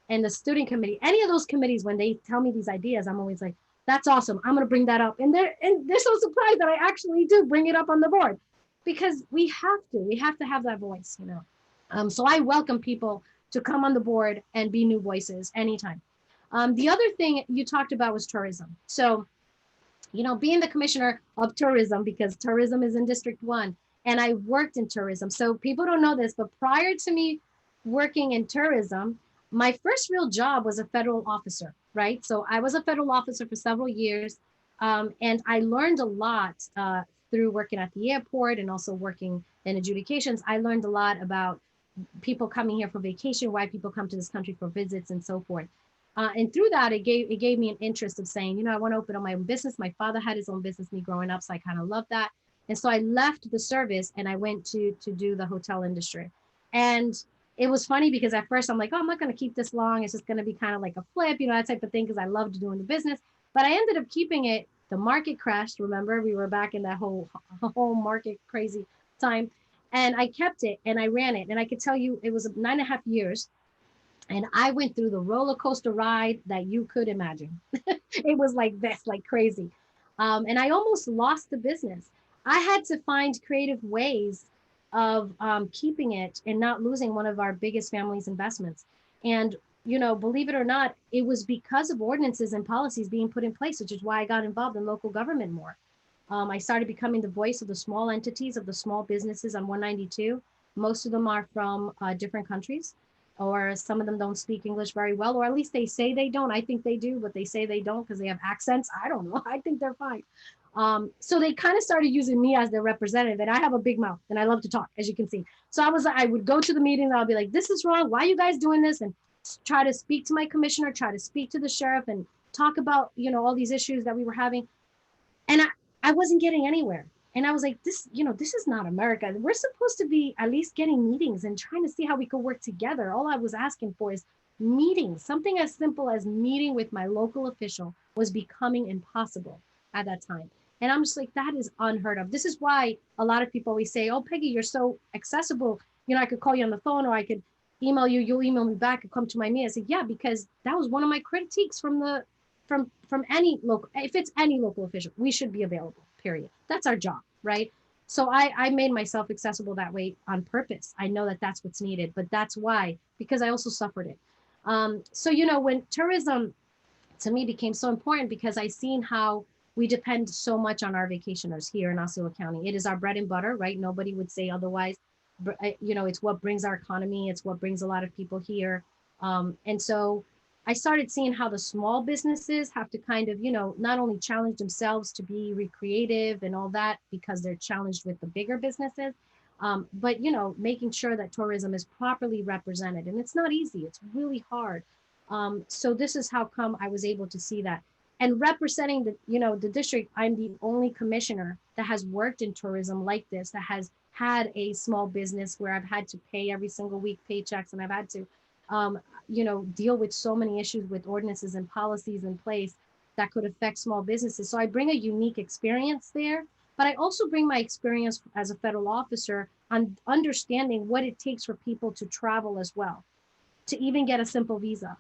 B: and the student committee. Any of those committees, when they tell me these ideas, I'm always like, that's awesome. I'm going to bring that up. And they're so surprised that I actually do bring it up on the board, because we have to have that voice, So I welcome people to come on the board and be new voices anytime. The other thing you talked about was tourism. So, being the commissioner of tourism, because tourism is in District 1, and I worked in tourism. So people don't know this, but prior to me working in tourism, my first real job was a federal officer, right? So I was a federal officer for several years, and I learned a lot through working at the airport and also working in adjudications. I learned a lot about people coming here for vacation, why people come to this country for visits and so forth. And through that, it gave me an interest of saying, I want to open up my own business. My father had his own business, me growing up, so I kind of loved that. And so I left the service and I went to do the hotel industry. And it was funny because at first I'm like, oh, I'm not going to keep this long. It's just going to be kind of like a flip, that type of thing, because I loved doing the business. But I ended up keeping it. The market crashed. Remember, we were back in that whole market crazy time. And I kept it and I ran it. And I could tell you it was 9.5 years. And I went through the roller coaster ride that you could imagine. It was like this, like crazy. And I almost lost the business. I had to find creative ways of keeping it and not losing one of our biggest family's investments. And, believe it or not, it was because of ordinances and policies being put in place, which is why I got involved in local government more. I started becoming the voice of the small entities, of the small businesses on 192. Most of them are from different countries, or some of them don't speak English very well, or at least they say they don't. I think they do, but they say they don't because they have accents. I don't know. I think they're fine. So they kind of started using me as their representative, and I have a big mouth and I love to talk, as you can see. So I would go to the meetings, I'll be like, this is wrong. Why are you guys doing this? And try to speak to my commissioner, try to speak to the sheriff and talk about, all these issues that we were having. And I wasn't getting anywhere. And I was like, this is not America. We're supposed to be at least getting meetings and trying to see how we could work together. All I was asking for is meetings. Something as simple as meeting with my local official was becoming impossible at that time. And I'm just like, that is unheard of. This is why a lot of people always say, oh, Peggy, you're so accessible. I could call you on the phone or I could email you, you'll email me back and come to my meeting. I said, yeah, because that was one of my critiques from any local, if it's any local official, we should be available, period. That's our job, right? So I made myself accessible that way on purpose. I know that that's what's needed, but that's why, because I also suffered it. So, when tourism to me became so important because I seen how we depend so much on our vacationers here in Osceola County. It is our bread and butter, right? Nobody would say otherwise. But, it's what brings our economy. It's what brings a lot of people here. And so I started seeing how the small businesses have to kind of, not only challenge themselves to be recreative and all that because they're challenged with the bigger businesses, but, making sure that tourism is properly represented. And it's not easy. It's really hard. So this is how come I was able to see that. And representing the district, I'm the only commissioner that has worked in tourism like this, that has had a small business where I've had to pay every single week paychecks, and I've had to, deal with so many issues with ordinances and policies in place that could affect small businesses. So I bring a unique experience there, but I also bring my experience as a federal officer on understanding what it takes for people to travel as well, to even get a simple visa.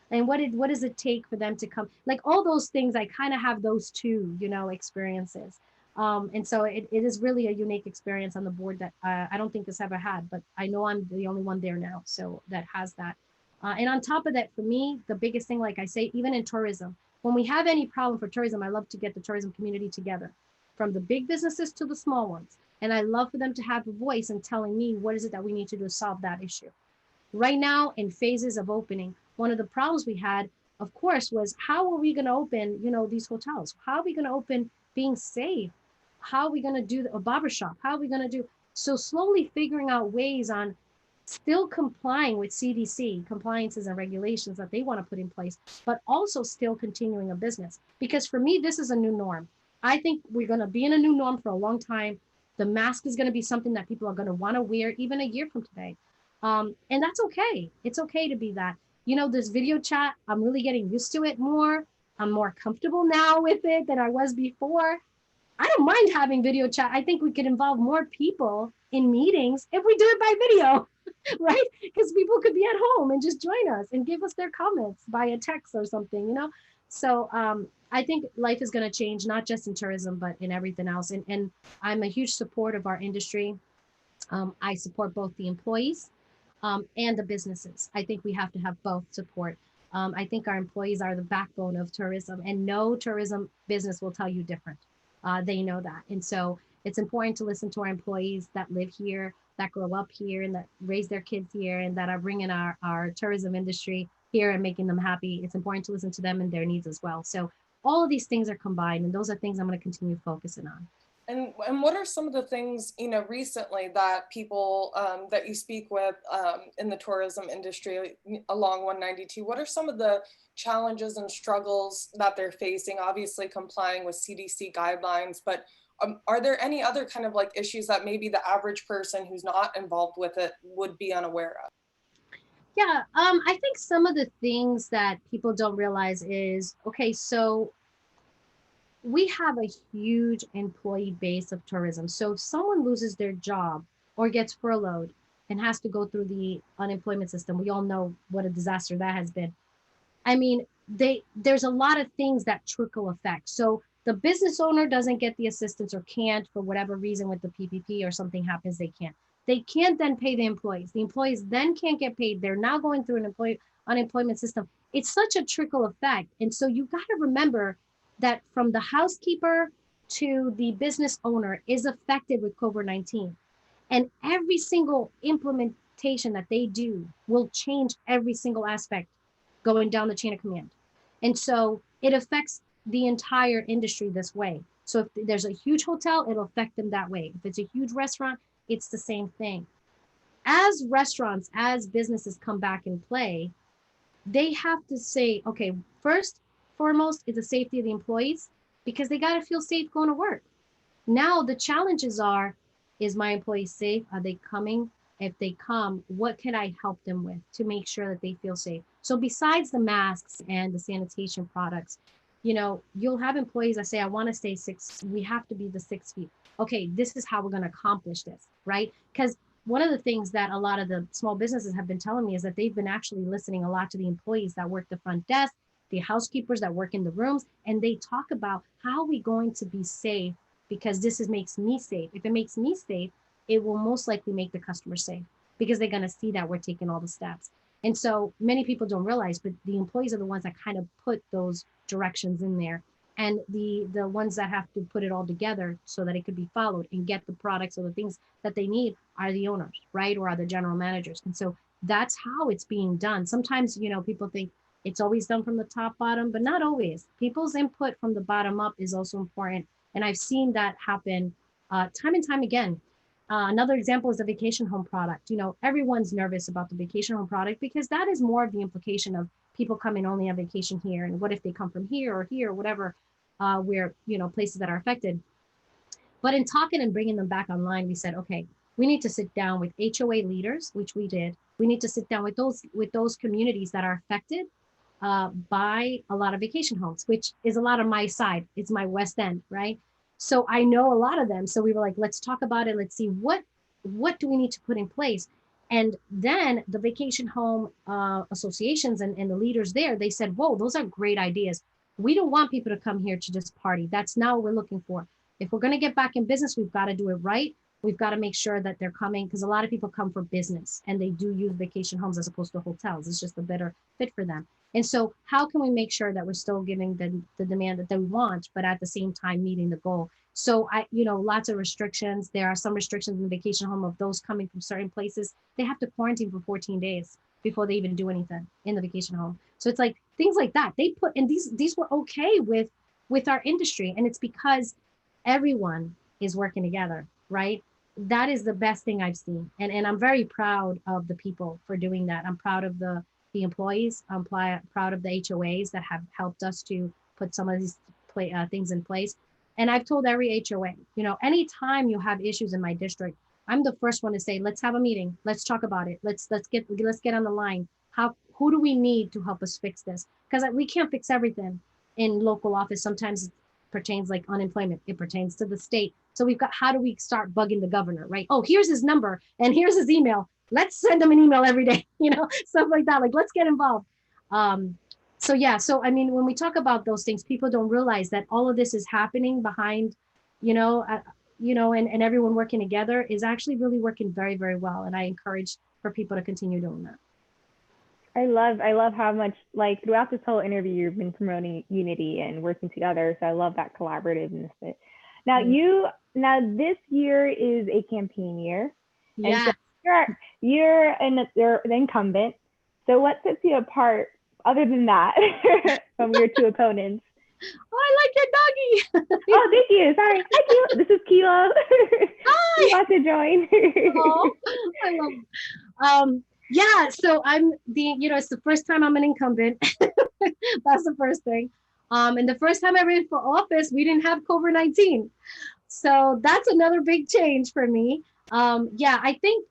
B: And what does it take for them to come? Like all those things, I kind of have those two, experiences. And so it is really a unique experience on the board that I don't think this ever had, but I know I'm the only one there now, so that has that. And on top of that, for me, the biggest thing, like I say, even in tourism, when we have any problem for tourism, I love to get the tourism community together, from the big businesses to the small ones. And I love for them to have a voice in telling me what is it that we need to do to solve that issue. Right now, in phases of opening, one of the problems we had, of course, was how are we going to open, these hotels? How are we going to open being safe? How are we going to do a barbershop? How are we going to do? So slowly figuring out ways on still complying with CDC compliances and regulations that they want to put in place, but also still continuing a business. Because for me, this is a new norm. I think we're going to be in a new norm for a long time. The mask is going to be something that people are going to want to wear even a year from today. And that's okay. It's okay to be that. This video chat, I'm really getting used to it more. I'm more comfortable now with it than I was before. I don't mind having video chat. I think we could involve more people in meetings if we do it by video, right? Because people could be at home and just join us and give us their comments via text or something, So I think life is going to change, not just in tourism, but in everything else. And I'm a huge supporter of our industry. I support both the employees and the businesses. I think we have to have both support. I think our employees are the backbone of tourism, and no tourism business will tell you different. They know that. And so it's important to listen to our employees that live here, that grow up here, and that raise their kids here, and that are bringing our tourism industry here and making them happy. It's important to listen to them and their needs as well. So all of these things are combined, and those are things I'm going to continue focusing on.
C: And what are some of the things, recently that people that you speak with in the tourism industry along 192, what are some of the challenges and struggles that they're facing? Obviously complying with CDC guidelines, but are there any other kind of like issues that maybe the average person who's not involved with it would be unaware of?
B: Yeah, I think some of the things that people don't realize is, okay, so we have a huge employee base of tourism. So if someone loses their job or gets furloughed and has to go through the unemployment system, we all know what a disaster that has been. I mean, there's a lot of things that trickle effect. So the business owner doesn't get the assistance or can't for whatever reason with the PPP or something happens, they can't. They can't then pay the employees. The employees then can't get paid. They're now going through an unemployment system. It's such a trickle effect. And so you got to remember that from the housekeeper to the business owner is affected with COVID-19. And every single implementation that they do will change every single aspect going down the chain of command. And so it affects the entire industry this way. So if there's a huge hotel, it'll affect them that way. If it's a huge restaurant, it's the same thing. As restaurants, as businesses come back in play, they have to say, okay, first, foremost is the safety of the employees, because they got to feel safe going to work. Now the challenges are, is my employee safe? Are they coming? If they come, what can I help them with to make sure that they feel safe? So besides the masks and the sanitation products, you'll have employees that say, I want to stay we have to be the 6 feet. Okay, this is how we're going to accomplish this, right? Because one of the things that a lot of the small businesses have been telling me is that they've been actually listening a lot to the employees that work the front desk, the housekeepers that work in the rooms, and they talk about how are we going to be safe, because makes me safe. If it makes me safe, it will most likely make the customer safe, because they're going to see that we're taking all the steps. And so many people don't realize, but the employees are the ones that kind of put those directions in there. And the ones that have to put it all together so that it could be followed and get the products or the things that they need are the owners, right? Or are the general managers. And so that's how it's being done. Sometimes, people think it's always done from the top bottom, but not always. People's input from the bottom up is also important. And I've seen that happen time and time again. Another example is the vacation home product. Everyone's nervous about the vacation home product because that is more of the implication of people coming only on vacation here. And what if they come from here or whatever, where, places that are affected. But in talking and bringing them back online, we said, okay, we need to sit down with HOA leaders, which we did. We need to sit down with those communities that are affected by a lot of vacation homes, which is a lot of my side. It's my West End, right? So I know a lot of them. So we were like, let's talk about it. Let's see what do we need to put in place. And then the vacation home associations and the leaders there, they said, whoa, those are great ideas. We don't want people to come here to just party. That's not what we're looking for. If we're going to get back in business, we've got to do it right. We've got to make sure that they're coming, because a lot of people come for business and they do use vacation homes as opposed to hotels. It's just a better fit for them. And so how can we make sure that we're still giving the demand that they want, but at the same time meeting the goal? So lots of restrictions. There are some restrictions in the vacation home of those coming from certain places. They have to quarantine for 14 days before they even do anything in the vacation home. So it's like things like that. They put, and these were okay with our industry. And it's because everyone is working together, right? That is the best thing I've seen. And I'm very proud of the people for doing that. I'm proud of the employees. I'm proud of the HOAs that have helped us to put some of these things in place. And I've told every HOA, anytime you have issues in my district, I'm the first one to say, let's have a meeting. Let's talk about it. Let's get on the line. Who do we need to help us fix this? Because we can't fix everything in local office. Sometimes it pertains like unemployment. It pertains to the state. So how do we start bugging the governor, right? Oh, here's his number and here's his email. Let's send them an email every day, stuff like that. Like, let's get involved. So I mean, when we talk about those things, people don't realize that all of this is happening behind, and everyone working together is actually really working very, very well. And I encourage for people to continue doing that.
A: I love how much, like, throughout this whole interview, you've been promoting unity and working together. So I love that collaborativeness. Now this year is a campaign year.
B: Yeah.
A: And so you're the incumbent. So what sets you apart other than that from your two opponents?
B: Oh, I like your doggy.
A: Oh, thank you. Sorry. Hi, Kilo. This is Kilo.
B: Hi.
A: You want to join?
B: Oh, I love it. Yeah, so I'm it's the first time I'm an incumbent. That's the first thing. And the first time I ran for office, we didn't have COVID-19. So that's another big change for me. I think,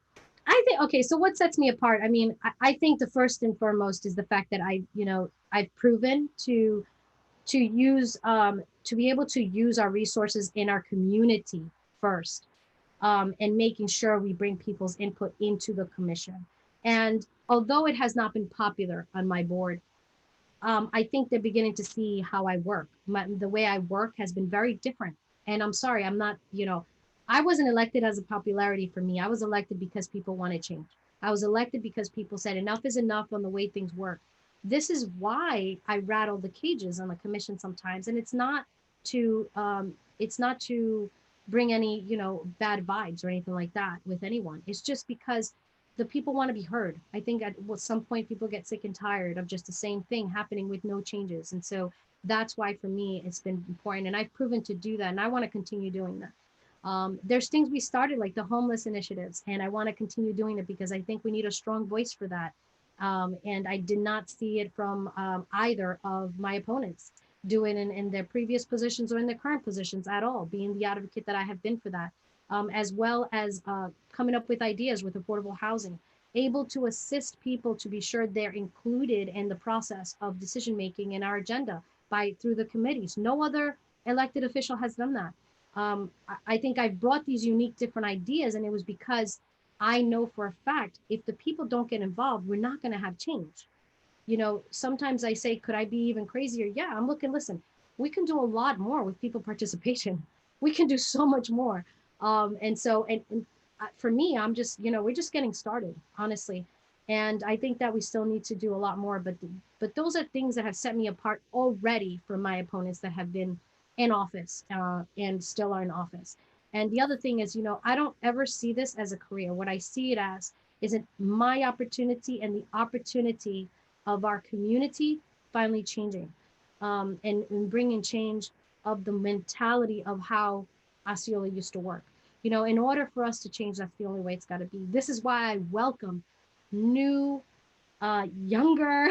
B: okay, so what sets me apart? I mean, I think the first and foremost is the fact that I've proven to use, to be able to use our resources in our community first, and making sure we bring people's input into the commission. And although it has not been popular on my board, I think they're beginning to see how I work. The way I work has been very different. And I'm sorry, I'm not, I wasn't elected as a popularity for me. I was elected because people wanted change. I was elected because people said enough is enough on the way things work. This is why I rattle the cages on the commission sometimes. And it's not to bring any, bad vibes or anything like that with anyone. It's just because the people want to be heard. I think at some point people get sick and tired of just the same thing happening with no changes. And so that's why for me, it's been important. And I've proven to do that. And I want to continue doing that. There's things we started like the homeless initiatives, and I want to continue doing it because I think we need a strong voice for that. And I did not see it from either of my opponents do it in their previous positions or in their current positions at all, being the advocate that I have been for that, as well as coming up with ideas with affordable housing, able to assist people to be sure they're included in the process of decision making in our agenda by through the committees. No other elected official has done that. I think I've brought these unique different ideas, and it was because I know for a fact if the people don't get involved, we're not going to have change. You know, sometimes I say, could I be even crazier? Yeah, I'm looking, listen, we can do a lot more with people participation. We can do so much more. And for me, I'm just, you know, we're just getting started, honestly. And I think that we still need to do a lot more, but those are things that have set me apart already from my opponents that have been in office and still are in office. And the other thing is, you know, I don't ever see this as a career. What I see it as is it my opportunity and the opportunity of our community finally changing and bringing change of the mentality of how Osceola used to work. You know, in order for us to change, that's the only way it's got to be. This is why I welcome new, younger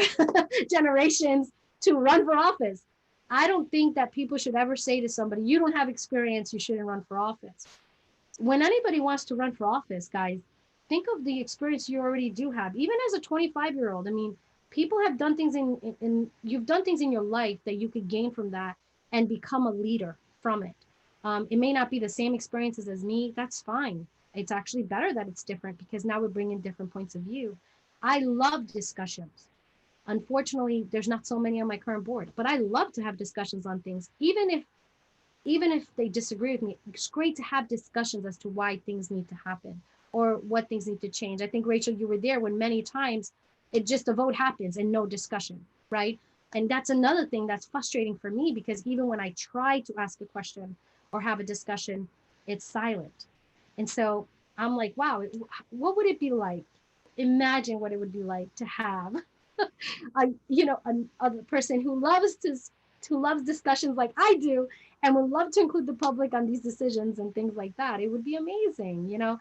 B: generations to run for office. I don't think that people should ever say to somebody, you don't have experience, you shouldn't run for office. When anybody wants to run for office, guys, think of the experience you already do have. Even as a 25-year-old, I mean, people have done things you've done things in your life that you could gain from that and become a leader from it. It may not be the same experiences as me. That's fine. It's actually better that it's different because now we're bringing different points of view. I love discussions. Unfortunately, there's not so many on my current board, but I love to have discussions on things, even if they disagree with me. It's great to have discussions as to why things need to happen or what things need to change. I think, Rachel, you were there when many times it just a vote happens and no discussion, right? And that's another thing that's frustrating for me because even when I try to ask a question or have a discussion, it's silent. And so I'm like, wow, what would it be like? Imagine what it would be like to have a person who loves discussions like I do and would love to include the public on these decisions and things like that. It would be amazing, you know.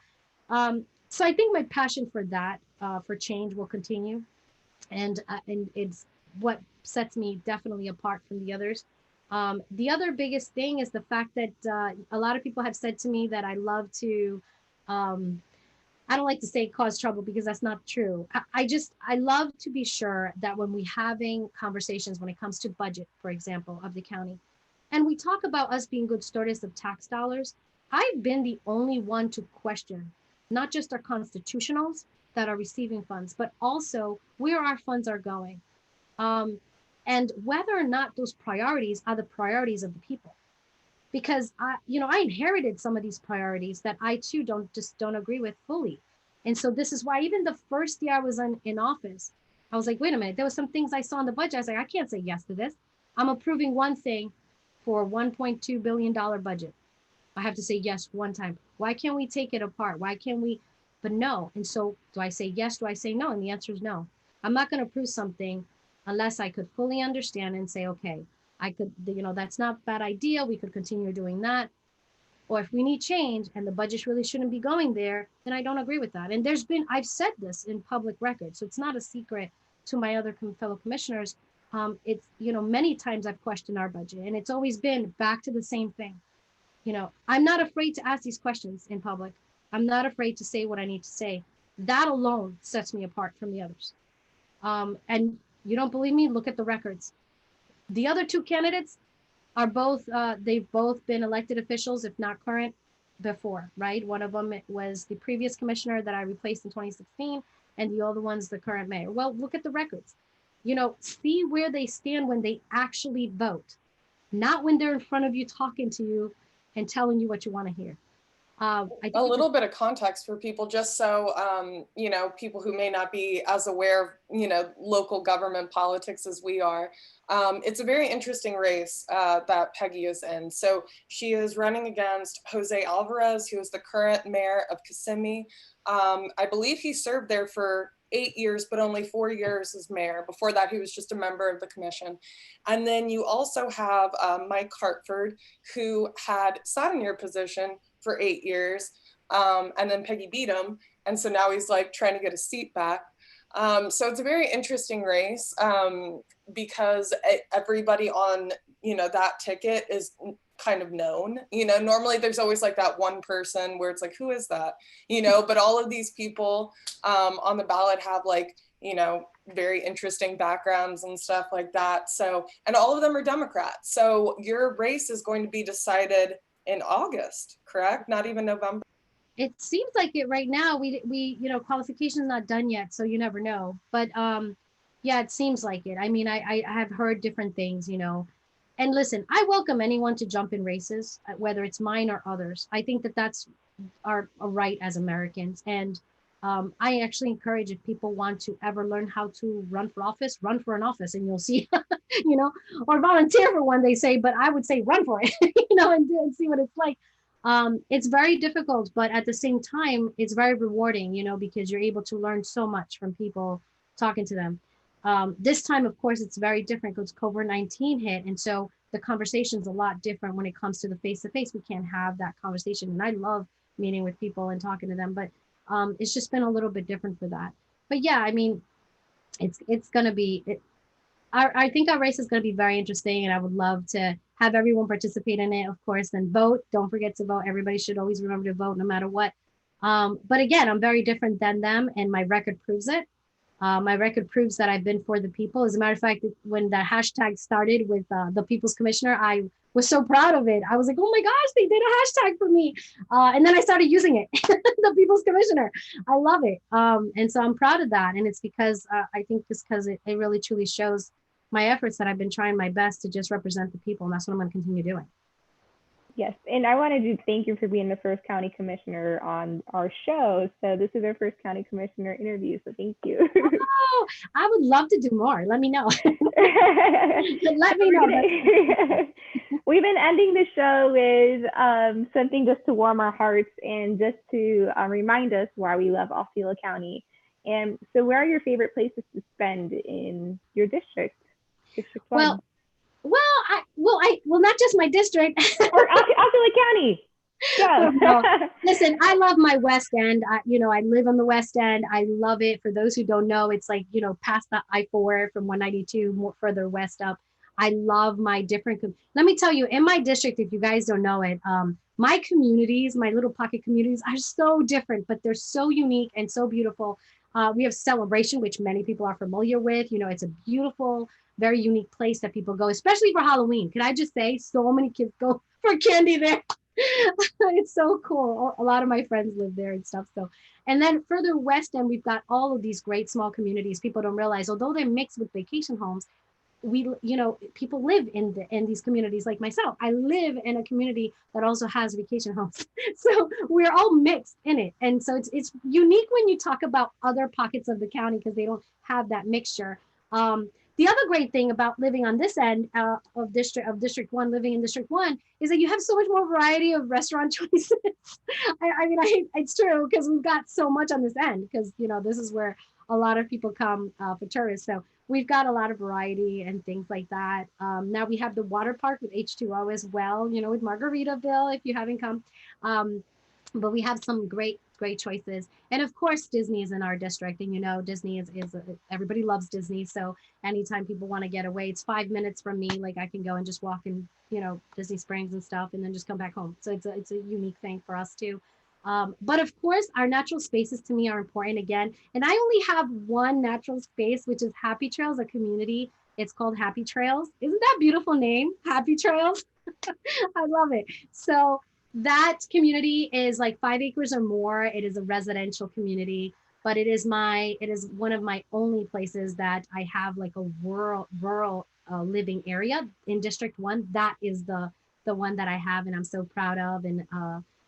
B: So I think my passion for that, for change, will continue, and it's what sets me definitely apart from the others. The other biggest thing is the fact that a lot of people have said to me that I love to. I don't like to say cause trouble because that's not true. I love to be sure that when we're having conversations when it comes to budget, for example, of the county, and we talk about us being good stewards of tax dollars, I've been the only one to question not just our constitutionals that are receiving funds, but also where our funds are going. Um, and whether or not those priorities are the priorities of the people. Because I inherited some of these priorities that I too don't agree with fully. And so this is why even the first year I was in office, I was like, wait a minute, there was some things I saw in the budget. I was like, I can't say yes to this. I'm approving one thing for a $1.2 billion budget. I have to say yes one time. Why can't we take it apart? Why can't we? But no. And so do I say yes? Do I say no? And the answer is no. I'm not going to approve something unless I could fully understand and say, okay, I could, that's not a bad idea. We could continue doing that. Or if we need change and the budget really shouldn't be going there, then I don't agree with that. And I've said this in public record, so it's not a secret to my other fellow commissioners. It's, many times I've questioned our budget and it's always been back to the same thing. I'm not afraid to ask these questions in public. I'm not afraid to say what I need to say. That alone sets me apart from the others. And you don't believe me? Look at the records. The other two candidates are they've both been elected officials, if not current, before, right? One of them was the previous commissioner that I replaced in 2016, and the other one's the current mayor. Well, look at the records. See where they stand when they actually vote, not when they're in front of you talking to you and telling you what you want to hear.
C: I think a little bit of context for people, just so, people who may not be as aware of, local government politics as we are. It's a very interesting race that Peggy is in. So she is running against Jose Alvarez, who is the current mayor of Kissimmee. I believe he served there for 8 years, but only 4 years as mayor. Before that, he was just a member of the commission. And then you also have Mike Hartford, who had sat in your position for 8 years, and then Peggy beat him. And so now he's like trying to get a seat back. So it's a very interesting race because everybody on, that ticket is kind of known. Normally there's always like that one person where it's like, who is that? But all of these people on the ballot have like, very interesting backgrounds and stuff like that. So, and all of them are Democrats. So your race is going to be decided in August, correct? Not even November.
B: It seems like it right now. We qualification is not done yet, so you never know. But yeah, it seems like it. I mean, I have heard different things, And listen, I welcome anyone to jump in races, whether it's mine or others. I think that that's our right as Americans. And I actually encourage, if people want to ever learn how to run for office, run for an office, and you'll see, or volunteer for one, they say, but I would say run for it, and see what it's like. It's very difficult, but at the same time, it's very rewarding, because you're able to learn so much from people talking to them. This time, of course, it's very different because COVID-19 hit. And so the conversation's a lot different when it comes to the face-to-face. We can't have that conversation. And I love meeting with people and talking to them, but it's just been a little bit different for that. But yeah, I mean, it's going to be, I think our race is going to be very interesting, and I would love to have everyone participate in it, of course, and vote. Don't forget to vote. Everybody should always remember to vote no matter what. But again, I'm very different than them, and my record proves it. My record proves that I've been for the people. As a matter of fact, when the hashtag started with the People's Commissioner, I was so proud of it. I was like, oh my gosh, they did a hashtag for me. And then I started using it, the People's Commissioner. I love it. And so I'm proud of that. And it's because I think just because it really truly shows my efforts that I've been trying my best to just represent the people. And that's what I'm going to continue doing.
A: Yes, and I wanted to thank you for being the first county commissioner on our show. So this is our first county commissioner interview, so thank you.
B: Oh, I would love to do more. Let me know. Let me know.
A: We've been ending the show with something just to warm our hearts and just to remind us why we love Osceola County. And so where are your favorite places to spend in your district? District 1?
B: Well, not just my district.
A: Or Osceola County. Yeah.
B: No. Listen, I love my West End. I live on the West End. I love it. For those who don't know, it's like, past the I-4 from 192, more further west up. I love my different, let me tell you, in my district, if you guys don't know it, my communities, my little pocket communities are so different, but they're so unique and so beautiful. We have Celebration, which many people are familiar with. It's a beautiful, very unique place that people go, especially for Halloween. Can I just say, so many kids go for candy there. It's so cool. A lot of my friends live there and stuff. So, and then further west end, we've got all of these great small communities. People don't realize, although they're mixed with vacation homes, people live in these communities like myself. I live in a community that also has vacation homes. So we're all mixed in it. And so it's unique when you talk about other pockets of the county because they don't have that mixture. The other great thing about living on this end of District 1, living in District 1, is that you have so much more variety of restaurant choices. It's true because we've got so much on this end because, this is where a lot of people come for tourists. So we've got a lot of variety and things like that. Now we have the water park with H2O as well, with Margaritaville, if you haven't come. But we have some great choices. And of course, Disney is in our district. And Disney is everybody loves Disney. So anytime people want to get away, it's 5 minutes from me. Like I can go and just walk in, Disney Springs and stuff and then just come back home. So it's a unique thing for us too. But of course, our natural spaces to me are important again. And I only have one natural space, which is Happy Trails, a community. It's called Happy Trails. Isn't that a beautiful name? Happy Trails. I love it. So that community is like 5 acres or more. It is a residential community, but it is one of my only places that I have like a rural living area in District 1. That is the one that I have, and I'm so proud of. And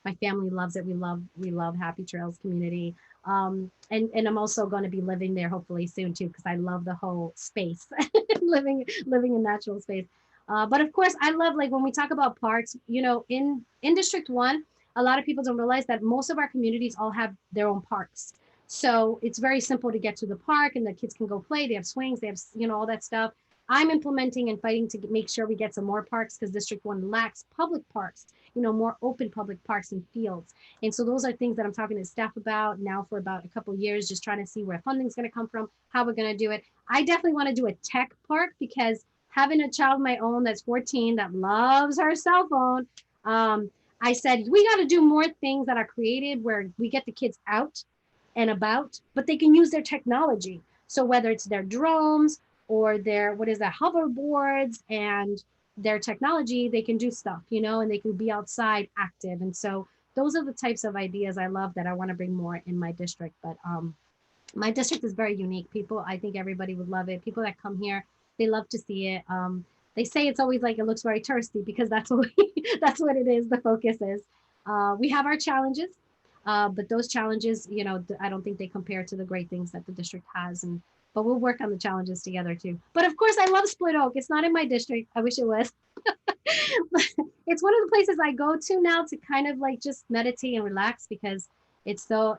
B: my family loves it. We love Happy Trails community. And I'm also going to be living there hopefully soon too, because I love the whole space, living in natural space. But of course, I love, like when we talk about parks, in District 1, a lot of people don't realize that most of our communities all have their own parks. So it's very simple to get to the park, and the kids can go play. They have swings, they have, all that stuff. I'm implementing and fighting to make sure we get some more parks, because District 1 lacks public parks, more open public parks and fields. And so those are things that I'm talking to staff about now for about a couple of years, just trying to see where funding is going to come from, how we're going to do it. I definitely want to do a tech park, because having a child of my own that's 14 that loves her cell phone, I said, we got to do more things that are creative where we get the kids out and about, but they can use their technology. So whether it's their drones or their, hoverboards and their technology, they can do stuff, and they can be outside active. And so those are the types of ideas I love that I want to bring more in my district. But my district is very unique. I think everybody would love it. People that come here, they love to see it. They say it's always like it looks very touristy, because that's what that's what it is. The focus is. We have our challenges, but those challenges, I don't think they compare to the great things that the district has. But we'll work on the challenges together too. But of course, I love Split Oak. It's not in my district. I wish it was. It's one of the places I go to now to kind of like just meditate and relax, because it's so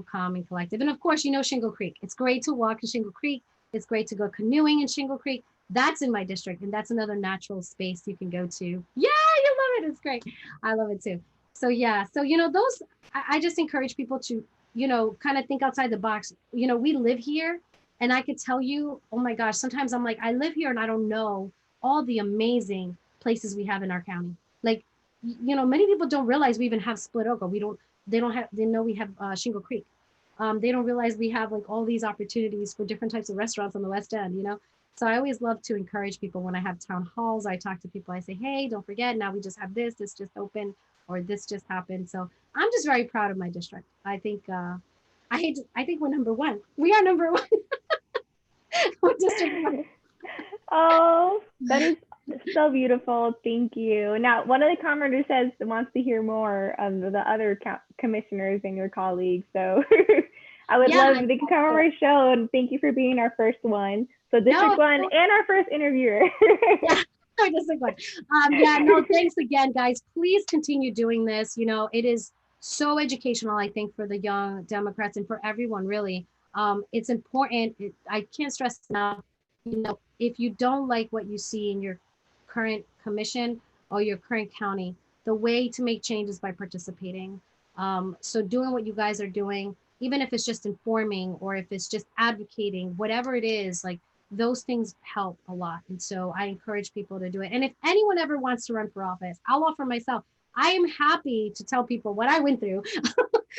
B: calm and collective. And of course, Shingle Creek. It's great to walk in Shingle Creek. It's great to go canoeing in Shingle Creek. That's in my district, and that's another natural space you can go to. Yeah, you love it. It's great. I love it too. So yeah, so those, I just encourage people to, kind of think outside the box. We live here, and I could tell you, oh my gosh, sometimes I'm like, I live here and I don't know all the amazing places we have in our county. Like, many people don't realize we even have Split Oak, or they know we have Shingle Creek. They don't realize we have like all these opportunities for different types of restaurants on the West End, So I always love to encourage people when I have town halls. I talk to people, I say, hey, don't forget, now we just have this just opened, or this just happened. So I'm just very proud of my district. I think, I think we're number one. We are number one. District 1.
A: Oh, that is so beautiful. Thank you. Now, one of the commenters says wants to hear more of the other commissioners and your colleagues. So I would love if they can come on our show, and thank you for being our first one. So District 1 and our first interviewer.
B: District 1. Thanks again, guys. Please continue doing this. It is so educational, I think, for the young Democrats and for everyone, really. It's important. I can't stress enough. If you don't like what you see in your current commission or your current county, the way to make change is by participating. So doing what you guys are doing, even if it's just informing or if it's just advocating, whatever it is, like those things help a lot. And so I encourage people to do it. And if anyone ever wants to run for office, I'll offer myself. I am happy to tell people what I went through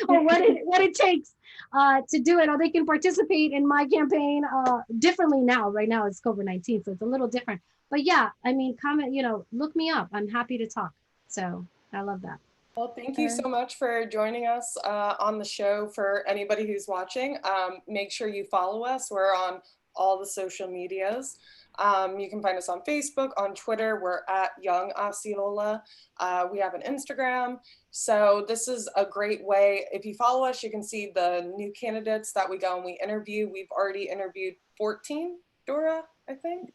B: or what it takes to do it, or they can participate in my campaign differently now. Right now it's COVID-19, so it's a little different. But yeah, I mean, comment, look me up. I'm happy to talk. So I love that.
C: Well, thank you so much for joining us on the show. For anybody who's watching, make sure you follow us. We're on all the social medias. You can find us on Facebook, on Twitter. We're at Young Osceola. We have an Instagram. So this is a great way. If you follow us, you can see the new candidates that we go and we interview. We've already interviewed 14, Dora, I think.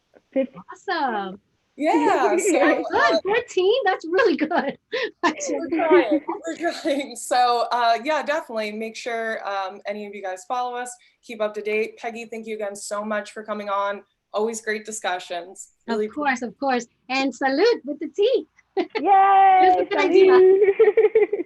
B: Awesome.
C: Yeah, so
B: good. 14, that's really good.
C: We're trying. So yeah, definitely make sure any of you guys follow us, keep up to date. Peggy, thank you again so much for coming on. Always great discussions. Really
B: of course. And salute with the tea.
A: Yay! Salute.